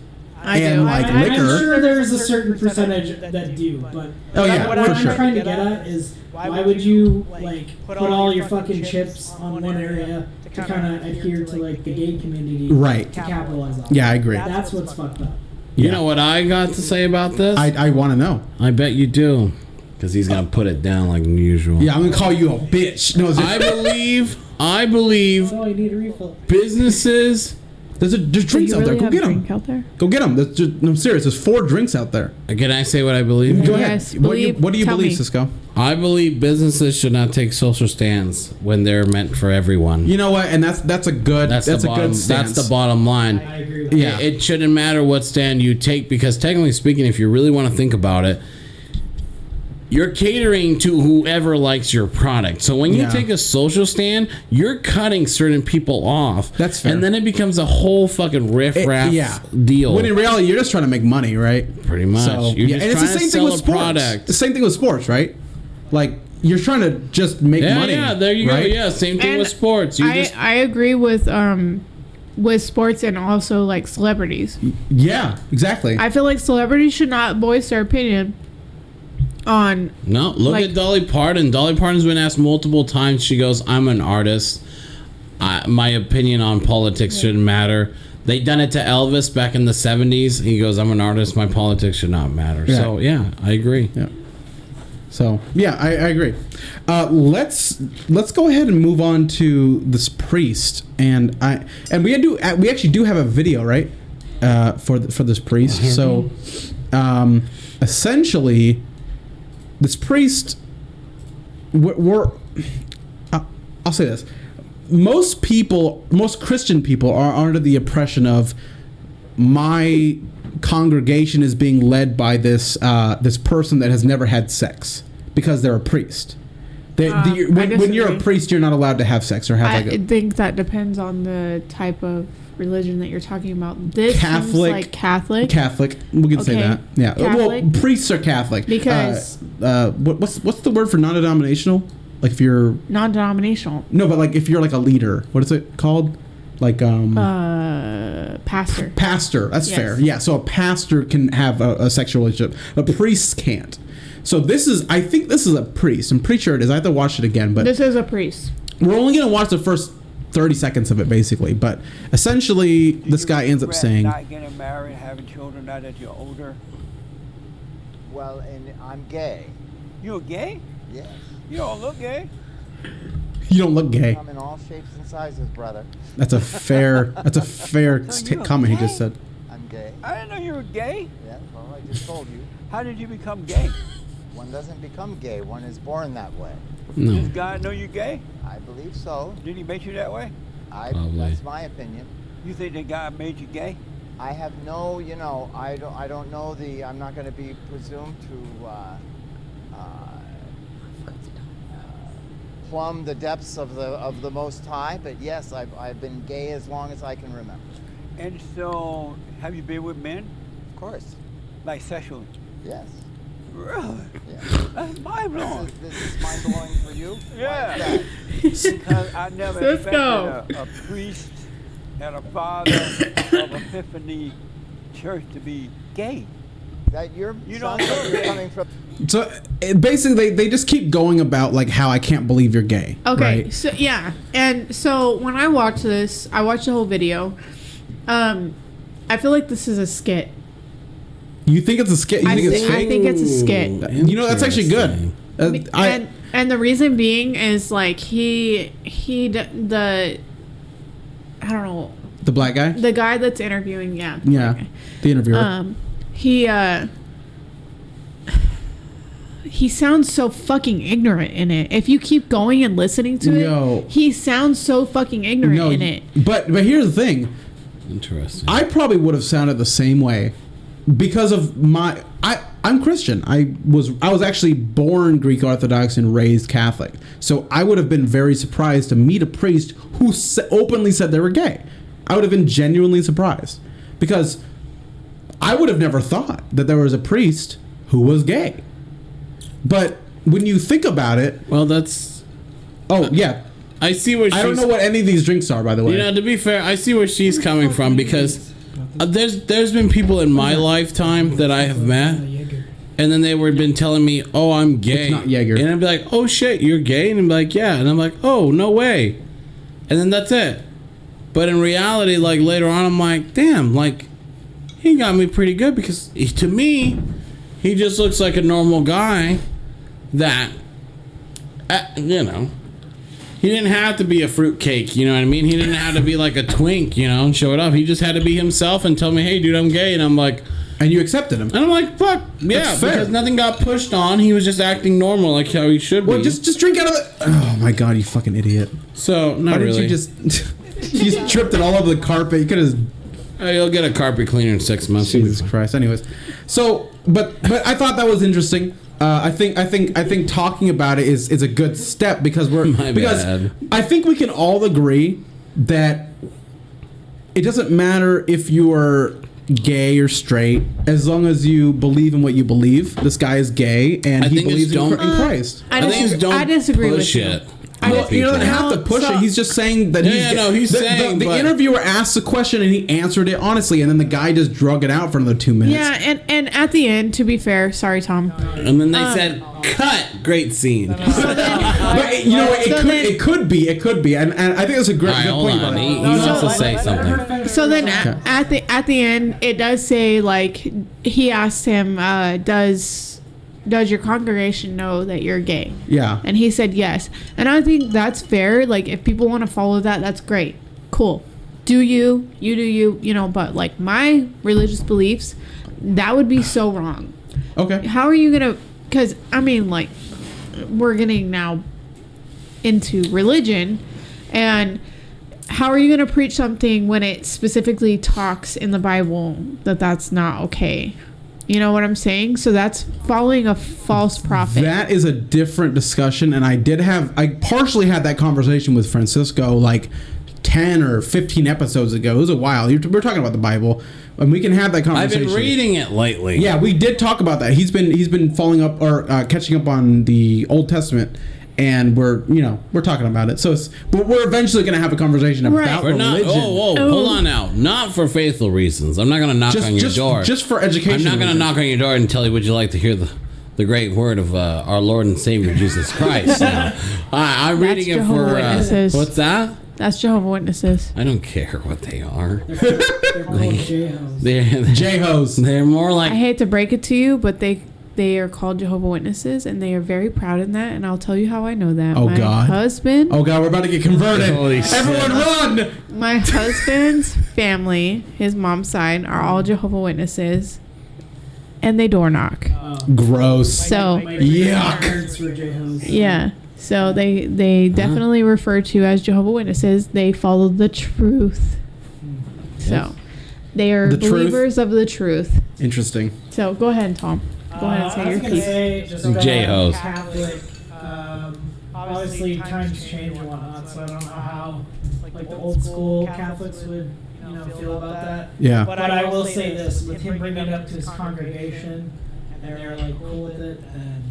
I and do. like I'm liquor. sure there's a certain percentage that do, but Oh, yeah, what for I'm sure. trying to get at is why would you like put all your fucking chips on one area to kind of adhere to like the gay community, Right. To capitalize on. Yeah, I agree. That's what's fucked up. You know what I got to say about this? I want to know. I bet you do. Because he's going to put it down like usual. Yeah, I'm gonna call you a bitch. No, I believe Oh, I need a refill. businesses. there's drinks You out there. really Go have get drink them. out there? Go get them. No, I'm serious. There's 4 drinks out there. Can I say what I believe? Go ahead. Yes, What do you tell believe, me. Cisco? I believe businesses should not take social stands when they're meant for everyone. You know what? And that's a good. That's a the bottom. good stance. That's the bottom line. I agree with that. Yeah. It shouldn't matter what stand you take because technically speaking, if you really want to think about it, you're catering to whoever likes your product. So when you Yeah. take a social stand, you're cutting certain people off. That's fair. And then it becomes a whole fucking riff-raff yeah. deal. When in reality, you're just trying to make money, right? Pretty much. So, You're yeah, just and it's trying the to same thing sell with a sports. product. The same thing with sports, right? Like you're trying to just make Yeah, money. yeah, there you right? go. Yeah, same thing And with sports. You just I agree with sports and also like celebrities. Yeah, exactly. I feel like celebrities should not voice their opinion on No, look Like- at Dolly Parton. Dolly Parton's been asked multiple times. She goes, "I'm an artist. My opinion on politics shouldn't matter." They done it to Elvis back in the 70s. He goes, "I'm an artist. My politics should not matter." Yeah. So yeah, I agree. Yeah. So yeah, I agree. Let's go ahead and move on to this priest, and we actually do have a video, right? For this priest. So essentially, this priest, I'll say this: most Christian people are under the oppression of my congregation is being led by this person that has never had sex because they're a priest. When you're a disagree. priest, you're not allowed to have sex or have I like a think that depends on the type of religion that you're talking about. This Catholic- seems like Catholic. Catholic. We can say Okay. that. Yeah. Catholic. Well, priests are Catholic Because- what's the word for non-denominational? Like if you're Non-denominational. no, but like if you're like a leader, what is it called? Like Pastor. pastor. That's Yes. fair. Yeah. So a pastor can have a sexual relationship. A priest can't. So I think this is a priest. I'm pretty sure it is. I have to watch it again, but This is a priest. we're only gonna watch the first 30 seconds of it basically. But essentially, this guy ends up saying, not getting married, having children now that you're older. Well, and I'm gay. You're gay? Yes. You don't look gay. "You don't look gay." I'm in all shapes and sizes, brother. That's a fair comment he just said. I'm gay. I didn't know you were gay. Yeah, well, I just told you. How did you become gay? One doesn't become gay. One is born that way. No. Does God know you're gay? I believe so. Did he make you that way? Probably. That's my opinion. You think that God made you gay? I have no, I don't know I'm not going to be presumed to plumb the depths of the Most High, but yes, I've been gay as long as I can remember. And so, have you been with men? Of course. Like sexually? Yes. Really? Yeah. That's mind-blowing. This is mind-blowing for you? Yeah. Why is that? Because I never Cisco. expected a priest and a father of Epiphany Church to be gay. That you're You don't sounds like look you're gay. coming from. So basically, they just keep going about like how I can't believe you're gay. Okay, Right? so yeah, and so when I watched this, I watched the whole video. I feel like this is a skit. You think it's a skit? You I think it's think- fake? I think it's a skit. You know, that's actually good. And the reason being is like the I don't know, the black guy. the guy that's interviewing, yeah. Yeah, the interviewer. He sounds so fucking ignorant in it. If you keep going and listening to No. it, he sounds so fucking ignorant no, in it. but here's the thing. Interesting. I probably would have sounded the same way because of I'm Christian. I was actually born Greek Orthodox and raised Catholic. So I would have been very surprised to meet a priest who openly said they were gay. I would have been genuinely surprised because I would have never thought that there was a priest who was gay. But when you think about it, well, that's. yeah. I see where she's. I don't know what any of these drinks are, by the way. You know, to be fair, I see where she's coming from because there's been people in my lifetime that I have met, and then they were been telling me, "Oh, I'm gay," It's not Jaeger. and I'd be like, "Oh shit, you're gay," and I'm like, "Yeah," and I'm like, "Oh, no way," and then that's it. But in reality, like later on, I'm like, "Damn, like he got me pretty good," because to me, he just looks like a normal guy that, you know. He didn't have to be a fruitcake, you know what I mean? He didn't have to be like a twink, you know, and show it off. He just had to be himself and tell me, "Hey, dude, I'm gay," and I'm like, and you accepted him. and I'm like, "Fuck, yeah," That's fair. because nothing got pushed on. He was just acting normal, like how he should Well, be. just drink out of the. Oh my god, you fucking idiot! So not Why didn't really. you just? You just tripped it all over the carpet. You could have. You'll get a carpet cleaner in 6 months. Jesus Christ. Anyways, so but I thought that was interesting. I think talking about it is a good step because bad. I think we can all agree that it doesn't matter if you are gay or straight as long as you believe in what you believe. This guy is gay and I he think believes it's in don't- Christ. I think it's disagree, I disagree with push you. it. Well, you don't have to No, push so- it. He's just saying that he's Yeah, gay. no, he's saying, the but- interviewer asked the question and he answered it honestly, and then the guy just drug it out for another 2 minutes. Yeah, and at the end, to be fair, sorry, Tom. And then they said, "Cut, great scene." But you know, it could be, and I think that's a great All right, good hold point. on. About He it. wants to say something. So then at the end, it does say like he asked him, does your congregation know that you're gay? Yeah. And he said yes. And I think that's fair. Like if people want to follow that, that's great. Cool. Do you do you, you know, but like my religious beliefs, that would be so wrong. Okay. How are you going to, because I mean like we're getting now into religion, and how are you going to preach something when it specifically talks in the Bible that that's not okay? You know what I'm saying? So that's following a false prophet. That is a different discussion, and I partially had that conversation with Francisco like 10 or 15 episodes ago. It was a while. We're talking about the Bible, and we can have that I've conversation. been reading it lately. Yeah, we did talk about that. He's been following up or catching up on the Old Testament, and we're talking about it. So but we're eventually going to have a conversation about We're not. religion. Hold on now. Not for faithful reasons. I'm not going to knock on your door. Just for education. I'm not going to knock on your door and tell you, would you like to hear the great word of our Lord and Savior Jesus Christ? I'm reading it for. What's that? That's Jehovah's Witnesses. I don't care what they are. They're called J-Hos. J-Hos. They're more like. I hate to break it to you, but they are called Jehovah's Witnesses, and they are very proud in that. And I'll tell you how I know that. Oh, my God. husband. Oh God, we're about to get converted. Holy Everyone, run! My husband's family, his mom's side, are all Jehovah's Witnesses, and they door knock. Gross. So Yuck. Parents were J-Hos. yeah. So they definitely refer to as Jehovah's Witnesses. They follow the truth. So they are The truth? believers of the truth. Interesting. So go ahead, Tom. Go ahead and I say was your gonna piece. say, just J-Hos. Catholic. Obviously, times change and whatnot, so I don't know how like the old school Catholics would feel about that. Yeah. But I will say this: with him bringing it up to his congregation, and they're like cool with it, then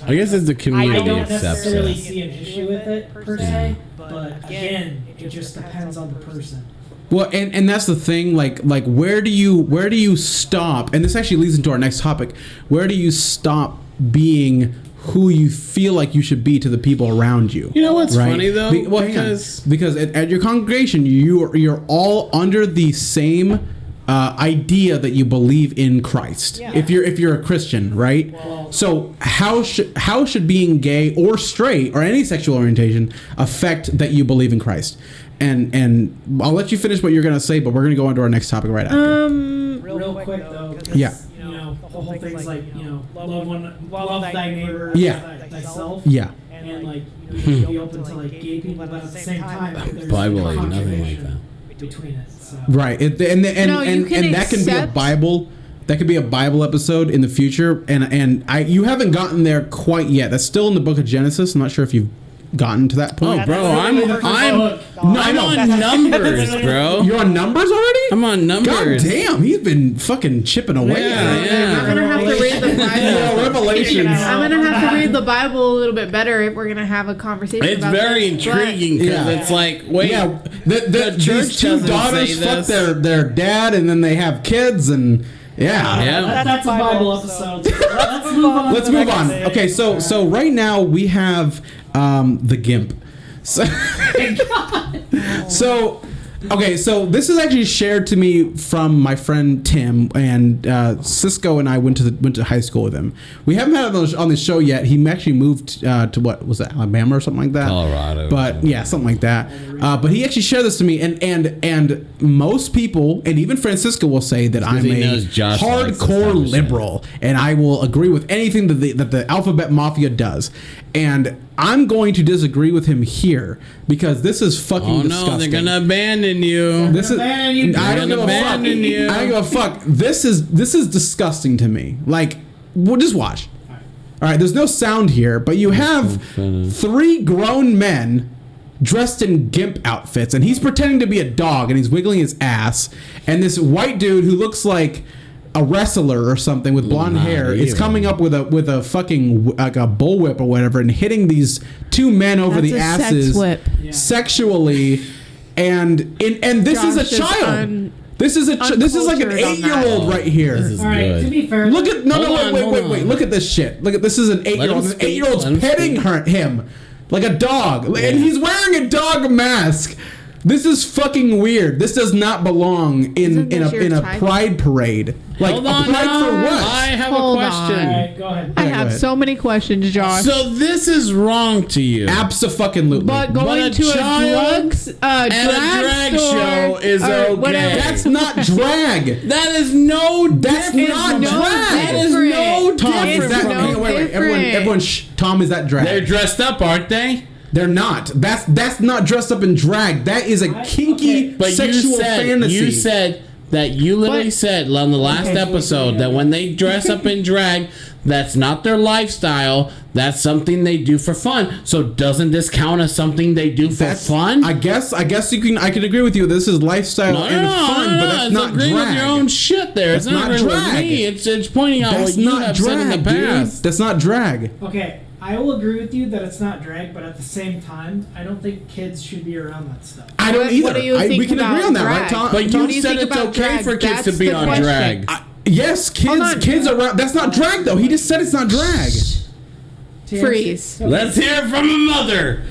I guess it's the I community don't accepts necessarily it. see an issue with it per se, but again, it just depends on the person. Well, and that's the thing. Like where do you stop? And this actually leads into our next topic. Where do you stop being who you feel like you should be to the people around you? You know what's funny though? Because at your congregation, you're all under the same idea that you believe in Christ. Yeah. If you're a Christian, right? So how should being gay or straight or any sexual orientation affect that you believe in Christ? And I'll let you finish what you're gonna say, but we're gonna go on to our next topic right after. Real quick though, 'cause, Yeah. the whole thing's like love thy neighbor, Yeah. thyself. Yeah. And like you should be open to like gay people, but at the same time, there's Bible like, ain't nothing like contradiction that. between it. So. Right. And you can that can be a accept- Bible. That could be a Bible episode in the future. And you haven't gotten there quite yet. That's still in the book of Genesis. I'm not sure if you've gotten to that point. Oh, bro, I'm on numbers, bro. You're on numbers already? I'm on God numbers. damn, he's been fucking chipping away. I'm gonna have to read the Bible. Revelations. I'm gonna have to read the Bible a little bit better if we're gonna have a conversation. It's about very this, intriguing because Yeah. it's like, wait, Yeah, the church these two doesn't daughters say fuck this. their dad, and then they have kids, and yeah. That's a Bible episode. Let's move on. Let's to the move next on. thing. Okay, so right now we have the GIMP. So so this is actually shared to me from my friend Tim, and Cisco and I went to high school with him. We haven't had him on the show yet. He actually moved to what was that, Alabama or something like that? Colorado. But yeah, something like that. But he actually shared this to me, and most people, and even Francisco will say that I'm he a knows Josh likes this hardcore type of shit. liberal, and I will agree with anything that the Alphabet Mafia does. And I'm going to disagree with him here because this is fucking oh no, disgusting. they're gonna abandon you. This is abandon you. I don't They're give a gonna fuck. abandon you. I don't give a fuck. This is disgusting to me. Like, well, just watch. All right, there's no sound here, but you have three grown men dressed in GIMP outfits, and he's pretending to be a dog, and he's wiggling his ass, and this white dude who looks like a wrestler or something with blonde hair is coming up with a fucking like a bullwhip or whatever and hitting these two men over That's the a sex asses whip. sexually, and this is a Josh is child. This is like an uncultured on 8-year-old right here. This is All right. good. To be fair, Look at Hold on. wait. Look at this shit. Look at this is an 8-year-old. him This speak. 8-year-old's Let him petting speak. him like a dog, and he's wearing a dog mask. This is fucking weird. This does not belong Isn't this your in a child? pride parade. Like Hold a on, pride now. for what? I have Hold a question. all right, go ahead. I Yeah, go have ahead. so many questions, Josh. So this is wrong to you. Abso-fucking-lutely. but going a to a child drag and a drag store show is or okay. whatever. That's not drag. That is no That's different. not no drag. That is no Tom, is It's that no wait, everyone, different. shh. Tom, is that drag? They're dressed up, aren't they? They're not. That's not dressed up in drag. That is a kinky But sexual fantasy. you said that you literally But- said on the last episode that when they dress up in drag, that's not their lifestyle. That's something they do for fun. So doesn't this count as something they do for fun? I guess you can. I can agree with you. This is lifestyle and fun, but that's it's not agreeing drag. with your own shit there. It's That's not not agreeing with drag. me. It's pointing out That's what you not have drag, said in the dude. past. That's not drag. Okay, I will agree with you that it's not drag, but at the same time, I don't think kids should be around that stuff. I don't either. What do you think we can about agree on that, drag? right, Tom? But What do you you said think it's about okay drag? for kids to That's be the on question. drag. Yes, kids around. That's not drag though. He just said it's not drag. Freeze. Let's hear it from a mother.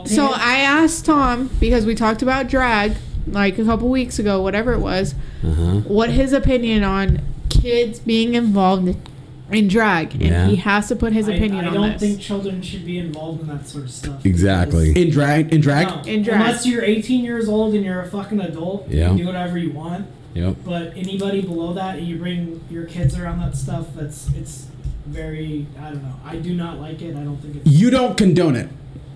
So I asked Tom, because we talked about drag like a couple weeks ago, whatever it was, what his opinion on kids being involved in drag, and he has to put his opinion on this. I don't think children should be involved in that sort of stuff. Exactly. In drag? In drag? No. In drag. Unless you're 18 years old and you're a fucking adult, you can do whatever you want. Yep. But anybody below that, and you bring your kids around that stuff, it's very, I don't know. I do not like it. I don't think it's... You don't condone it?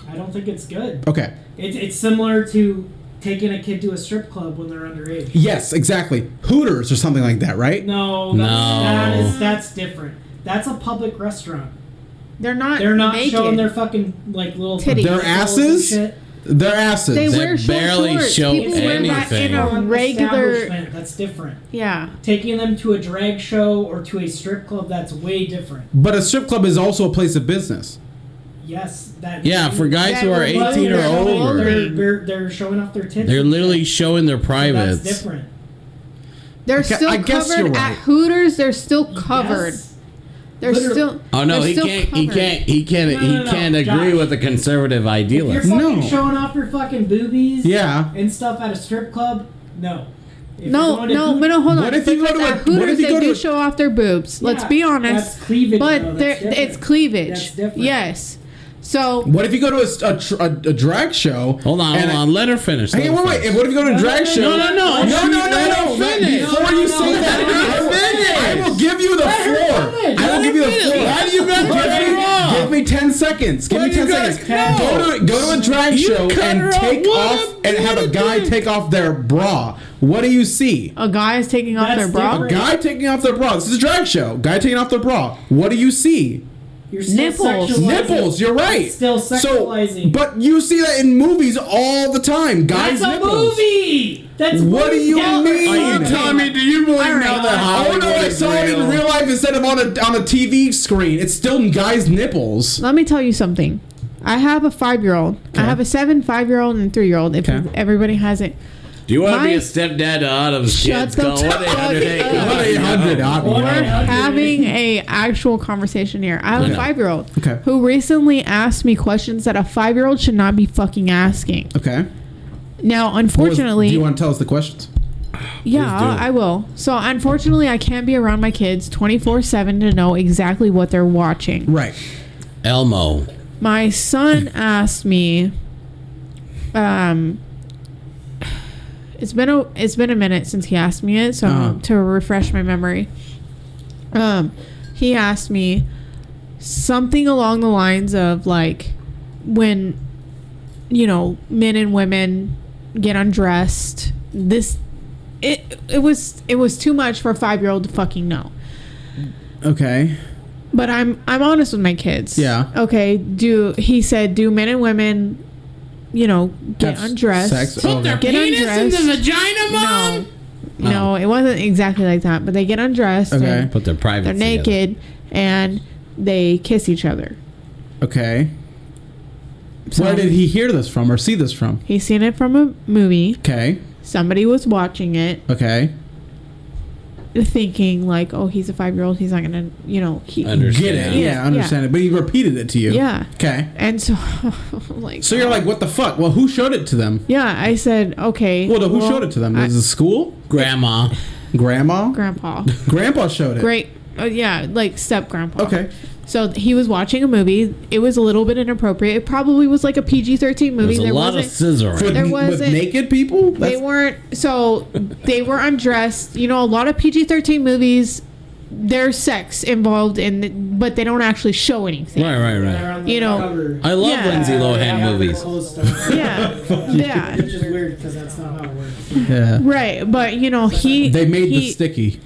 I don't think it's good. Okay. It's similar to taking a kid to a strip club when they're underage. Yes, exactly. Hooters or something like that, right? No, that's different. That's a public restaurant. They're not naked. Showing their fucking like little titties. Their asses? Shit. Their asses. They wear short barely shorts. show People wear that in anything. a regular... Establishment, that's different. Yeah. Taking them to a drag show or to a strip club, that's way different. But a strip club is also a place of business. Yes, Yeah, for guys who are 18 or over. They're showing off their tits. They're literally showing their So privates. that's different. They're still I guess covered you're right. at Hooters. They're still covered. Yes. They're Literally. still. Oh no, they're he still can't. covered. He can't agree Josh. with the conservative If you're idealist. fucking No. showing off your fucking boobies Yeah. and stuff at a strip club, no. If No, you're going to but no, hold on. What if you go Because to a- at Hooters, what if you they go to do a- show off their boobs. Let's Yeah, be honest. that's cleavage, though. But That's they're- different. it's cleavage. That's different. Yes. So What if you go to a drag show? Hold on. Let her finish. Hey, let her wait. finish. What if you go to a drag show? No. No. Finish. Before you say that, I will give you the floor. I will give you the floor. Why do you got to cut her off? Give me 10 seconds. Give Why me do you 10 guys- seconds. no. Go to a drag You show cut and her off. take What off and have a guy take off their bra. What do you see? a guy is taking off That's their bra. different. Guy taking off their bra. This is a drag show. Guy taking off their bra. What do you see? You're still Nipples. sexualizing. Nipples. You're right. It's still sexualizing. But you see that in movies all the time. Guys' That's a nipples. movie. That's What do you Yeah, mean? Are you telling me? Do you believe now that Oh Hollywood no! I is saw it in real? real life instead of on a TV screen. It's still guys' nipples. Let me tell you something. I have a 5-year-old. I have a 5-year-old, and a 3-year-old. If Okay. everybody has it. Do you want to be My- a stepdad to Autumn's Shut kids? the Call fuck 1-800 up. Autumn. We're having a actual conversation here. I have a Okay. 5-year-old Okay. who recently asked me questions that a 5-year-old should not be fucking asking. Okay. Now, unfortunately, Do you want to tell us the questions? yeah, I will. So, unfortunately, I can't be around my kids 24/7 to know exactly what they're watching. Right. Elmo. My son asked me, it's been a minute since he asked me it, so to refresh my memory, he asked me something along the lines of like when men and women get undressed. It was too much for a 5-year-old to fucking know. Okay. But I'm honest with my kids. Yeah. Okay. He said, do men and women, get Have undressed? sex? Put their Get penis undressed. in the vagina, mom. No, it wasn't exactly like that. But they get undressed. Okay. And Put their privates they're naked and they kiss each other. Okay. So Where did he hear this from or see this from? He's seen it from a movie. Okay. Somebody was watching it, Okay. thinking like, "Oh, he's a 5-year-old. He's not gonna, he." Understand. Get it? Yeah, Yeah. understand it. But he repeated it to you. Yeah. Okay. And so, like, So you're like, what the fuck? Well, who showed it to them? yeah. I said, okay. Well, who showed it to them? Was it school? Grandma. Grandma? Grandpa. Grandpa showed it. Great. Yeah, like step grandpa. Okay. So he was watching a movie. It was a little bit inappropriate. It probably was like a PG-13 movie. There's a lot of scissoring. For, There with wasn't- naked people? They That's, weren't. So they were undressed. A lot of PG-13 movies, there's sex involved in, but they don't actually show anything. Right. They're on the You know, cover. I love Yeah. Lindsay Lohan movies. Yeah. Yeah. Which is weird because that's not how it works. yeah. Right, but he. They made the he, sticky.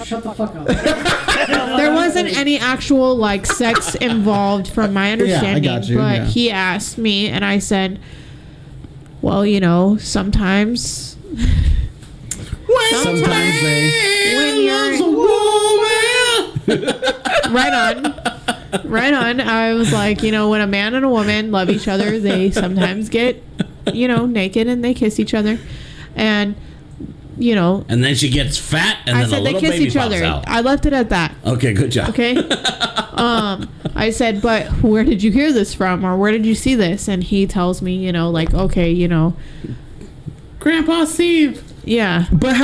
Shut the fuck up. There wasn't any actual like sex involved, from my understanding. got you, But yeah. he asked me, and I said, "Well, sometimes." Sometimes they. When you're right on. Right on. I was like, when a man and a woman love each other, they sometimes get, naked and they kiss each other. And, And then she gets fat, and I then a said they little kiss baby each pops other. out. I left it at that. Okay, good job. Okay. I said, but where did you hear this from, or where did you see this? And he tells me, okay, Grandpa Steve. Yeah. But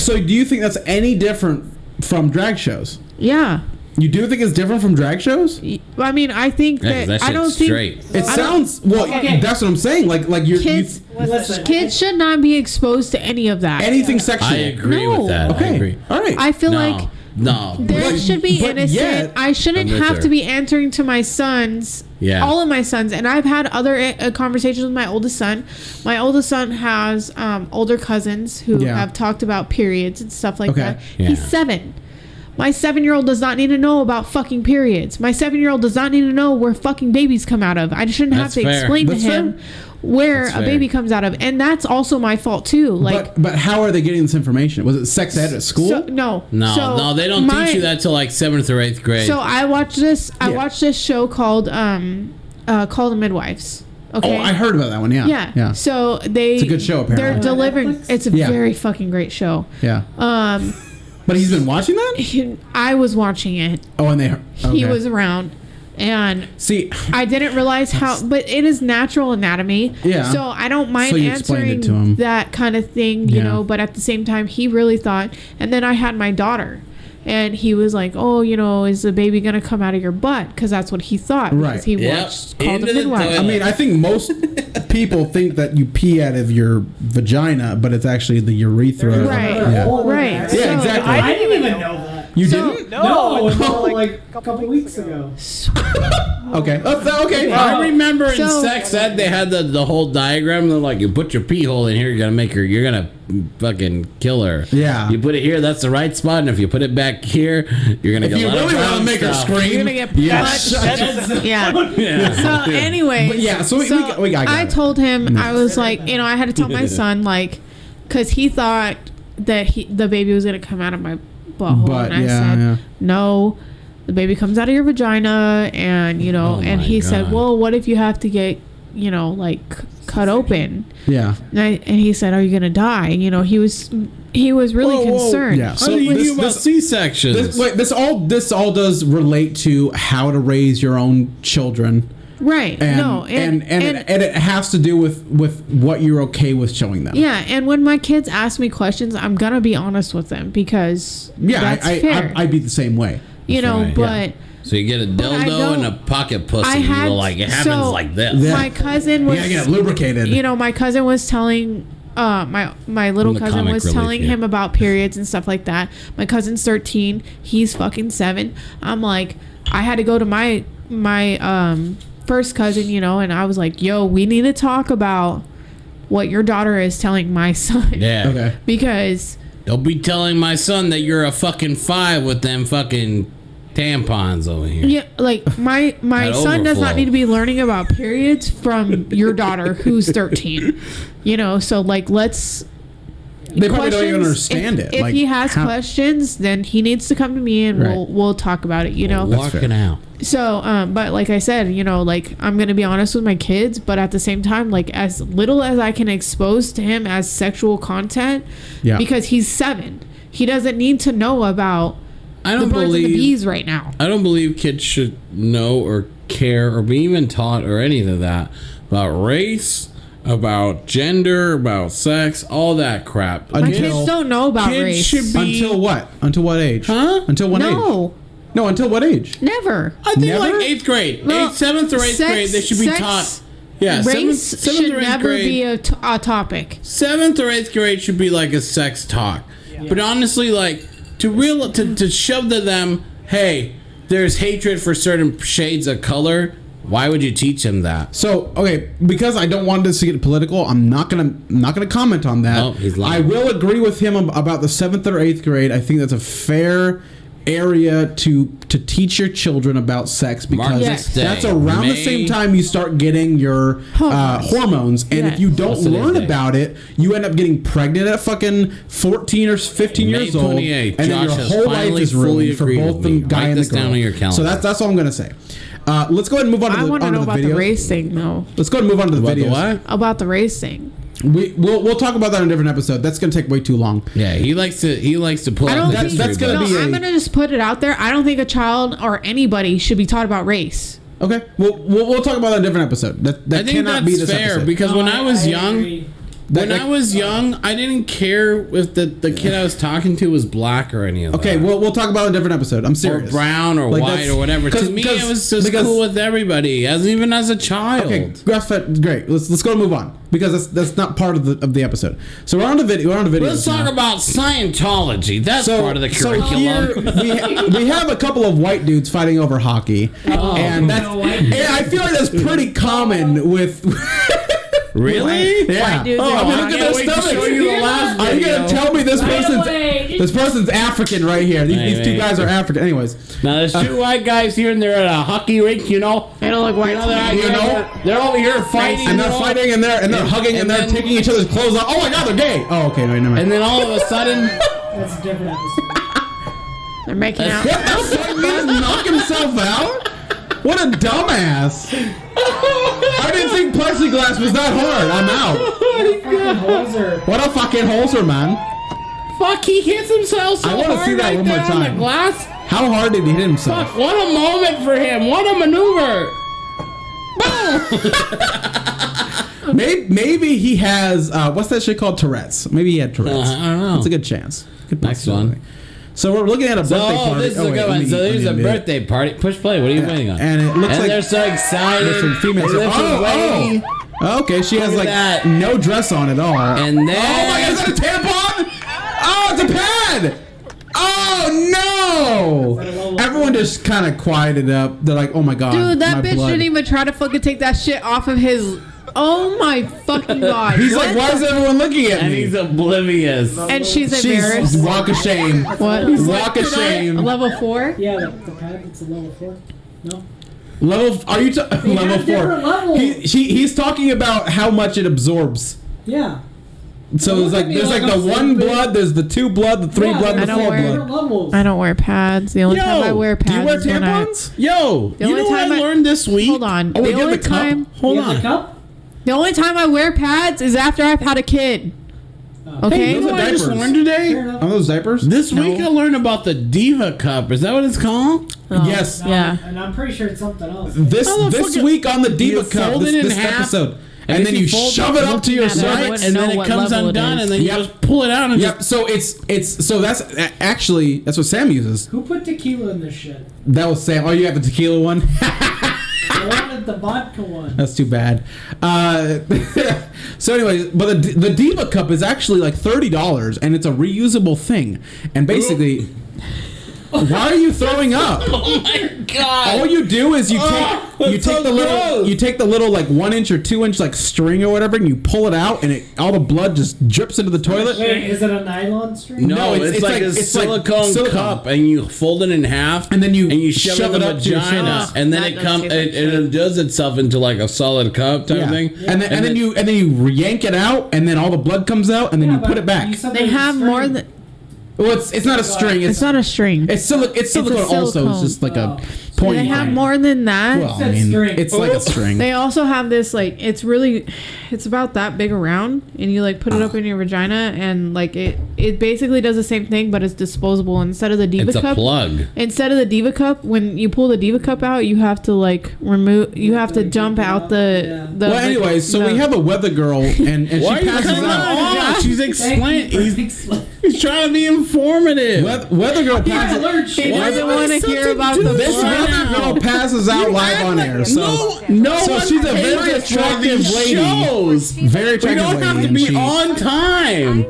so do you think that's any different from drag shows? Yeah. You do think it's different from drag shows? I mean, I think Yeah, 'cause that that I don't shit's think straight. It sounds that's what I'm saying. Like you're kids. Listen, Kids should not be exposed to any of that. anything sexual. I agree No. with that. I Okay. agree. All right. I feel like No. there should be but innocent. yet- I shouldn't I'm with have her. to be answering to my sons. Yeah. All of my sons, and I've had other conversations with my oldest son. My oldest son has older cousins who Yeah. have talked about periods and stuff like Okay. that. Yeah. He's 7. My 7-year-old does not need to know about fucking periods. My 7-year-old does not need to know where fucking babies come out of. I shouldn't That's have to fair. explain That's to him where That's a fair. baby comes out of, and that's also my fault too. Like, but how are they getting this information? Was it sex ed at school? so, no, So No, they don't my- teach you that till like 7th or 8th grade. So I watched this. I Yeah. watched this show called The Midwives. Okay. Oh, I heard about that one. Yeah. Yeah. Yeah. So it's a good show, apparently. They're delivering. Netflix? It's a Yeah. very fucking great show. Yeah. But he's been watching that? I was watching it. Oh, and they. He okay. was around, and See, I didn't realize how. But it is natural anatomy. Yeah. So I don't mind So you explained answering it to him. that kind of thing, you Yeah. know. But at the same time, he really thought. And then I had my daughter. And he was like, "Oh, is the baby gonna come out of your butt?" Because that's what he thought. Right. Because he Yep. watched Called Into the the Midwives. toilet. I mean, I think most people think that you pee out of your vagina, but it's actually the urethra. Right. Yeah. Right. Yeah, So- exactly. I didn't even know that. You So- didn't? No, until like like a couple weeks ago. Okay. Oh, okay. I remember in So- sex ed they had the whole diagram. They're like, you put your pee hole in here, you're gonna fucking kill her. Yeah. You put it here, that's the right spot, and if you put it back here, you're gonna If get you a lot of really want to brown make her stuff. scream, You're gonna get yeah. punched. Yeah. Yeah. So anyway, But yeah, so we got I it. told him, I was like, I had to tell my son, like, because he thought that the baby was gonna come out of my butthole, But, and I yeah, said, yeah. no, the baby comes out of your vagina, and Oh and my he said, God. well, what if you have to get, like, cut open? Yeah. And he said, are you gonna die? He was really Whoa, whoa. concerned. Yeah. How So do you this- do about this- C-sections? This all does relate to how to raise your own children. Right. And, No. and it has to do with what you're okay with showing them. Yeah, and when my kids ask me questions, I'm gonna be honest with them because that's fair. I'd be the same way. right, but So you get a But I dildo and a don't- pocket pussy, I and you had go like, it happens so like this. Yeah. my cousin was, You gotta get it lubricated. my cousin was telling my little I'm the cousin comic was relief telling here. him about periods and stuff like that. My cousin's 13, he's fucking 7. I'm like, I had to go to my first cousin, and I was like, yo, we need to talk about what your daughter is telling my son. Yeah. Okay. Because Don't be telling my son that you're a fucking 5 with them fucking tampons over here. yeah, like my That son does not overflow. need to be learning about periods from your daughter who's 13. So like let's They probably don't even questions- understand if, it. If Like, he has how- questions, then he needs to come to me and Right. we'll talk about it, Walking out. So, but like I said, like I'm gonna be honest with my kids, but at the same time, like as little as I can expose to him as sexual content, Yeah. because he's 7, he doesn't need to know about I the don't birds and the believe bees right now. I don't believe kids should know or care or be even taught or any of that about race, about gender, about sex, all that crap. My Until- kids don't know about kids race. should be Until what? Until what age? Huh? Until what age? No, No, until what age? never. I think Never? like 8th grade, Well, 7th or 8th sex- grade, they should be sex- taught. Yeah, Race 7th should or 8th never grade. be a topic. 7th or 8th grade should be like a sex talk. But honestly, like to shove to them, hey, there's hatred for certain shades of color. Why would you teach them that? So okay, because I don't want this to get political, I'm not gonna comment on that. Oh, he's lying. I will agree with him about the 7th or 8th grade. I think that's a fair area to teach your children about sex because Mark, that's around the same time you start getting your hormones, and if you don't learn about it, you end up getting pregnant at fucking 14 or 15 years old, 28. and then Josh your has whole life finally is fully ruined for agreed both with the me. guy Write and the this down girl. on your calendar. So that's all I'm gonna say. Let's go ahead and move on to I the want to know onto the about the videos. race thing, though. Let's go ahead and move on to the About the videos. what? About the race thing. We'll talk about that in a different episode. That's gonna take way too long. Yeah, he likes to pull I out don't the think history that's gonna books. be I'm a- gonna just put it out there. I don't think a child or anybody should be taught about race. Okay, we'll talk about that in a different episode. That I think cannot that's be this fair episode. because when I was young, agree. I was young, I didn't care if the kid I was talking to was black or any of that. Okay, we'll talk about it in a different episode. I'm or serious. brown or Like, white that's- or whatever. To me, it was just cool with everybody, even as a child. Okay, grass-fed, great. Let's go and move on because that's not part of the episode. So we're on the video. We're on the video. Let's talk about Scientology. That's part of the curriculum. So here we have a couple of white dudes fighting over hockey, and I feel like that's pretty common with. Really? Yeah. White dudes Oh, are I mean, white. look at their Wait to show stomachs. you the last Are you video. gonna tell me this person's African right here? These two Wait. guys are African. Anyways, Now there's two white guys here, and they're at a hockey rink. You know, They don't look white. they're over here fighting, and they're fighting, and they're hugging, and they're then- taking each other's clothes off. Oh my God, they're gay. Oh, okay, no, never mind. and then all of a sudden, That's a different episode. They're making out. What the fuck? He just knock himself out? What a dumbass! I didn't think plexiglass was that hard. I'm out. Fucking hoser. What a fucking hoser, man! fuck, he hits himself so I wanna hard see that right one more there on time. the glass. How hard did he hit himself? Fuck, what a moment for him! What a maneuver! Boom! Maybe he has what's that shit called? Tourette's. Maybe he had Tourette's. I don't know. That's a good chance. Good Next possibility. one. So we're looking at a birthday So party. this is a wait, good let one. me- So let there's me a do it. birthday party. Push play. What are you waiting on? And it looks And like they're so excited. there's some females. There's some lady. Okay, she has Look like at that. no dress on at all. And oh my God, then is that a tampon? Oh, it's a pad. Oh no! Everyone just kind of quieted up. They're like, "Oh my God, Dude, that my bitch blood." didn't even try to fucking take that shit off of his. Oh my fucking God. He's like, What "Why is the- everyone looking at and me?" he's oblivious. And she's She's embarrassed. walk of shame. What? Walk of shame. Level 4? Yeah, the pad, it's a level 4. No? Level? Are you level have 4? different levels. He's talking about how much it absorbs. Yeah. So Look there's at like me there's like like the I'm 1 stupid. blood, there's the 2 blood, the 3 Yeah, blood, and the I don't 4 wear- blood. Different levels. I don't wear pads. The only time I wear pads do you wear is when I... tampons? Yo, The you only know what time I I- learned this week? Hold on. Oh, we the get only the cup? time... Hold You have on. the cup? The only time I wear pads is after I've had a kid. Okay? Hey, you know what I just diapers. learned today? Fair enough. Are those diapers? This week I learned about the Diva Cup. Is that what it's called? Oh, Yes. Yeah. And I'm pretty sure it's something else. This Motherfucker, week on the Diva you Cup, fold it in this half, episode, and and if then you you fold shove it up to your looking at it, I side. wouldn't and then know it what comes level it undone, is. and then you Yep. just pull it out and Yep. So it's so that's actually that's what Sam uses. Who put tequila in this shit? That was Sam. Oh, you have the tequila one. I wanted the vodka one. That's too bad. So, anyways, but the Diva Cup is actually like $30, and it's a reusable thing. And basically, why are you throwing up? Oh my god! All you do is you that's so take the little like 1 inch or 2 inch like string or whatever, and you pull it out, and all the blood just drips into the toilet. Wait, is it a nylon string? No, it's like a it's like silicone cup, and you fold it in half, And then you shove shove it in it the up to your vagina, chest. and then That it does comes, taste like it shit. does itself into like a solid cup type of thing. And then you yank it out, and then all the blood comes out, and then you put it back. They have more than... Well, it's not a string. It's not a string. It's silicone also. It's silicone. just like a Oh. point. They have thing. more than that. Well, I It's mean, string. it's like a string. They also have this like it's about that big around, and you like put it up in your vagina, and like it basically does the same thing, but it's disposable instead of the Diva It's a Cup. plug. Instead of the Diva Cup, when you pull the Diva Cup out, you have to like remove. You have to jump out the. Well, anyways, so we have a weather girl, and she Why are you passes cutting her out. off? She's he's trying to be informative. Weather girl passes. She doesn't want to hear about the. This weather girl passes out live on air. So no, she's a very attractive lady. Very We attractive don't lady. have to and be she- on time.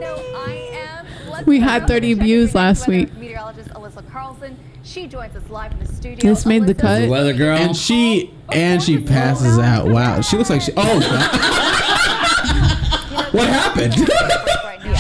We had 30 views last week. Meteorologist Alyssa Carlson. She joins us live in the studio. This made the Alyssa, cut. Weather girl. And she passes out. Wow, she looks like she. Oh, God. What happened?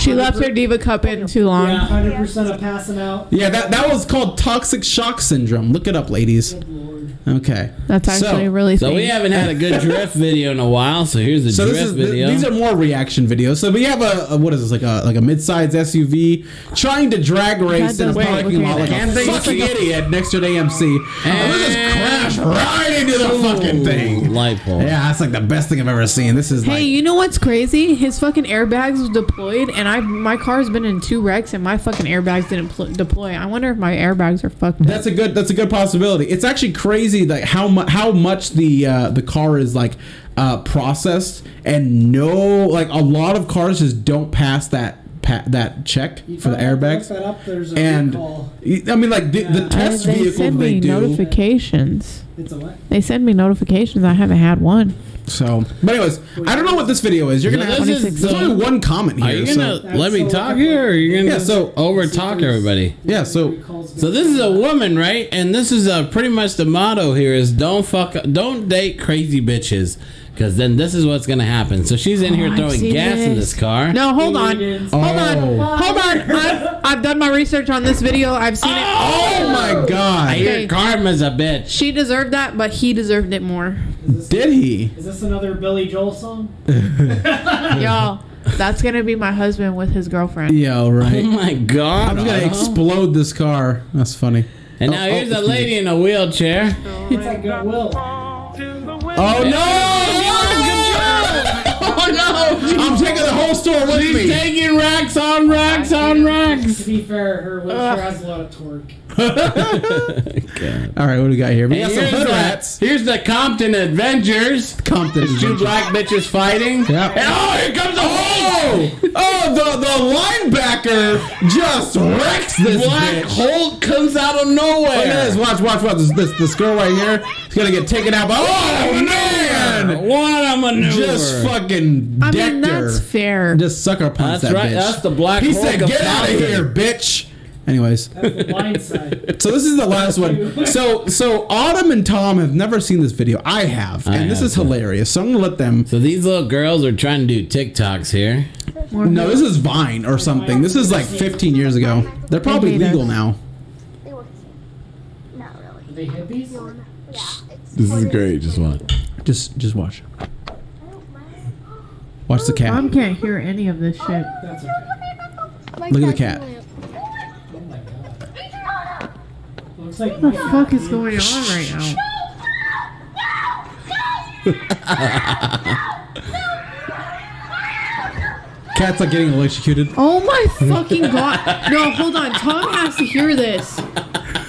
She left her diva cup in too long. Yeah, 100% of passing out. Yeah, that was called toxic shock syndrome. Look it up, ladies. Good Lord. Okay. That's actually So- really. So we haven't had a good drift video in a while. So here's a drift video. These are more reaction videos. So we have a what is this, like a mid-size SUV trying to drag race in a does parking lot like a And they- fucking idiot next to an AMC. And we just crash right into the fucking thing. Light pole. Yeah, that's like the best thing I've ever seen. This is Hey, like you know what's crazy? His fucking airbags was deployed, and my car's been in 2 wrecks, and my fucking airbags didn't deploy. I wonder if my airbags are fucked up. that's a good possibility. It's actually crazy that how much the car is like processed, and like a lot of cars just don't pass that check for the airbags. That up, there's a And recall. I mean, like the test They vehicles send they me do. notifications. It's a what? They send me notifications. I haven't had one. So, but anyways, I don't know what this video is. You're So gonna have this is there's only one comment Are here. you gonna So, let me so- talk here, or are you gonna Yeah, so- over talk everybody? yeah, so So this is a woman, right? And this is pretty much the motto here is don't date crazy bitches, because then this is what's gonna happen. So she's in here I've throwing seen gas in this. this car. No, hold on. Oh. Hold on. I've done my research on this video. I've seen it. oh my I god, hear Okay. karma's a bitch. She deserved that, but he deserved it more. did he? Is this another Billy Joel song? Y'all, that's gonna be my husband with his girlfriend. Yeah, Oh right. my god! I'm gonna Otto. explode this car. That's funny. And now here's a excuse lady me. in a wheelchair. It's like Goodwill. Oh no! Oh no! I'm taking the whole store with She's me. taking racks on racks on To racks. be fair, her wheelchair has a lot of torque. All right, what do we got here? We got And some here's, hood the, rats. here's the Compton Adventures. Compton. There's 2 black bitches fighting. Yeah. And oh, here comes the hole! Oh, the linebacker just wrecks this Black bitch. Hulk comes out of nowhere. Look at this. Watch. This girl right here is gonna get taken out by. Oh man! What a maneuver! Just fucking I decked mean, that's her. fair. Just sucker punch That's that right. bitch. That's the Black He Hulk said, of "Get out of Compton." here, bitch." Anyways, That's the blind side. so this is the last one. So Autumn and Tom have never seen this video. I have, and this have is too. hilarious. So I'm gonna let them. So these little girls are trying to do TikToks here. No, this is Vine or something. This is like 15 years ago. They're probably Maybe legal they're- now. They work the same. Not really. Are they hippies? Yeah, it's This is great. Just watch. Just watch. Watch the cat. Mom can't hear any of this shit. That's okay. Look at the cat. Oh my god. Looks like What the fuck is going on right now? Cat's like getting electrocuted. Oh my fucking god! No, hold on. Tom has to hear this.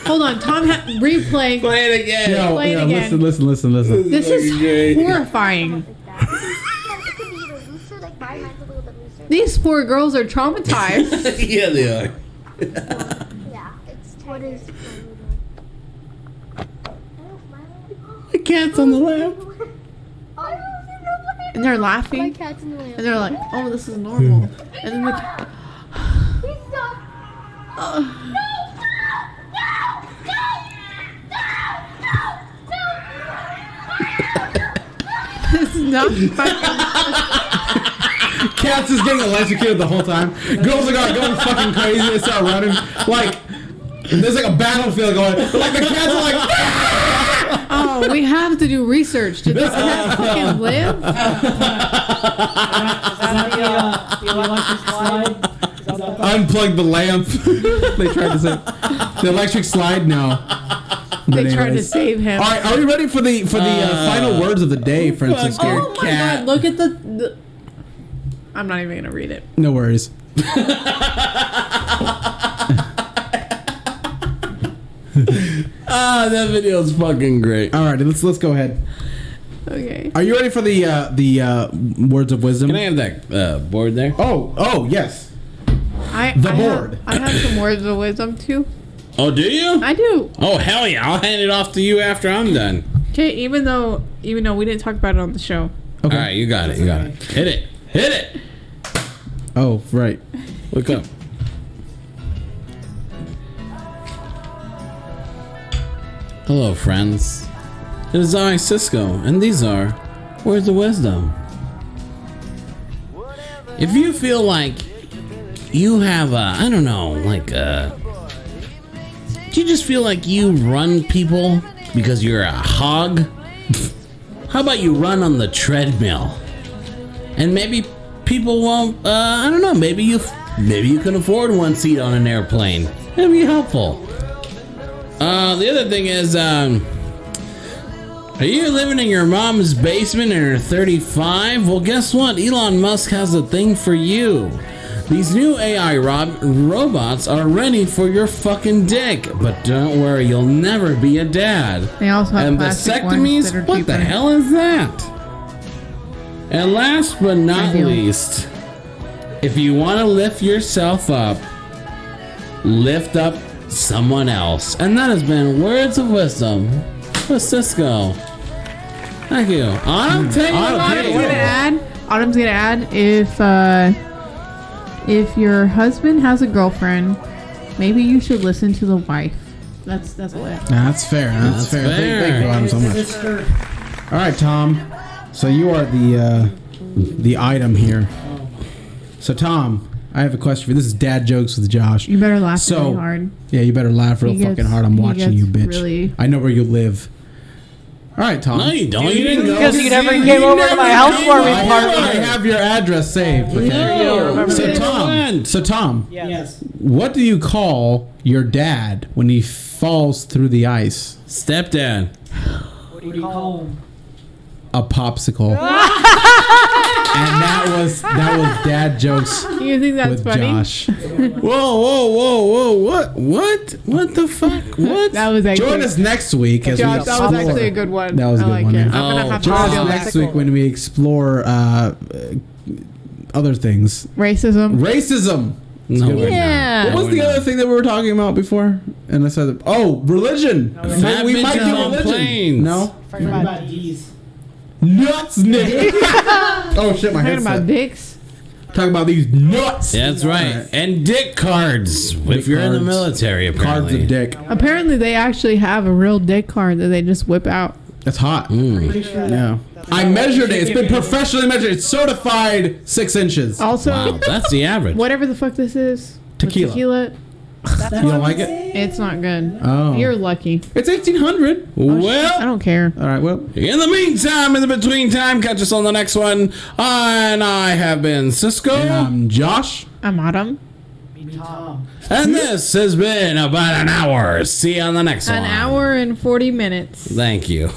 Hold on, Tom. Replay. Play it again. Yo, Play it again. listen. This is horrifying. It could be either looser, like my mind's a little bit looser. These poor girls are traumatized. Yeah, they are. Yeah, it's what is. The cat's on the lap. And they're laughing. My cat's in the lamp. And they're like, oh, this is normal. And then the. This is not Cat's just getting electrocuted the whole time. Girls are going fucking crazy. They start running. Like, there's like a battlefield going. Like the cats are like. Oh, we have to do research. Did this cat fucking live? Is that the electric slide? Is that the Unplug the lamp. They tried to say the electric slide. No. They But tried to anyways. save him. All right, are we ready for the final words of the day, Francis? Oh my god, look at the. I'm not even gonna read it. No worries. That video is fucking great. All right, let's go ahead. Okay. Are you ready for the words of wisdom? Can I have that board there? Oh yes. The board. I have some words of wisdom too. Oh, do you? I do. Oh, hell yeah. I'll hand it off to you after I'm done. Okay, even though we didn't talk about it on the show. Okay. All right, you got it. You got it. Hit it. Hit it. Oh right. Look up. Hello, friends. It is I, Cisco, and these are Words of Wisdom. If you feel like you have I don't know, like do you just feel like you run people because you're a hog? How about you run on the treadmill? And maybe people won't I don't know, maybe you can afford one seat on an airplane. It'd be helpful. The other thing is, are you living in your mom's basement and you're 35? Well, guess what? Elon Musk has a thing for you. These new AI robots are ready for your fucking dick. But don't worry, you'll never be a dad. They also have and plastic ones vasectomies? that are What cheaper. the hell is that? And last but not least, if you want to lift yourself up, lift up someone else. And that has been Words of Wisdom with Cisco. Thank you. Autumn, take it away. Autumn's gonna add if your husband has a girlfriend, maybe you should listen to the wife. That's all I have. That's fair. That's fair. Thank you, Autumn, so much. All right, Tom. So you are the item here. So Tom, I have a question for you. This is Dad Jokes with Josh. You better laugh really hard. Yeah, you better laugh real fucking hard. I'm watching you, bitch. Really... I know where you live. All right, Tom. No, you don't. You didn't go. Because you never came over to my housewarming party. I have your address saved. Okay. So Tom. Yes. What do you call your dad when he falls through the ice? Stepdad. What do you call him? A popsicle. And that was Dad Jokes You think that's with funny? Josh. Whoa! What the fuck? What? That was actually. Join us next week as Josh, we that was explore. actually a good one. That was a I good like one. it. Yeah. I'm gonna have to Join steal us that. next week when we explore other things. Racism. It's a good one. Yeah. What was the other thing that we were talking about before? And I said, religion. Fat We might bitches do on religion. planes. No. What about D's? Nuts, Nick. Oh shit, my Talking headset. about dicks. Talking about these nuts. That's right. And dick cards. If you're in the military, apparently. Cards of dick. Apparently, they actually have a real dick card that they just whip out. That's hot. Pretty sure Yeah. I measured it. It's been professionally measured. It's certified 6 inches. Also, Wow, that's the average. whatever the fuck this is. Tequila. Tequila. You don't like it? It's not good. Oh. You're lucky. It's 1800. I Well, don't care. All right, well. in the meantime, in the between time, catch us on the next one. And I have been Cisco. And I'm Josh. I'm Autumn. Tom. And this has been about an hour. See you on the next one. An hour and 40 minutes. Thank you.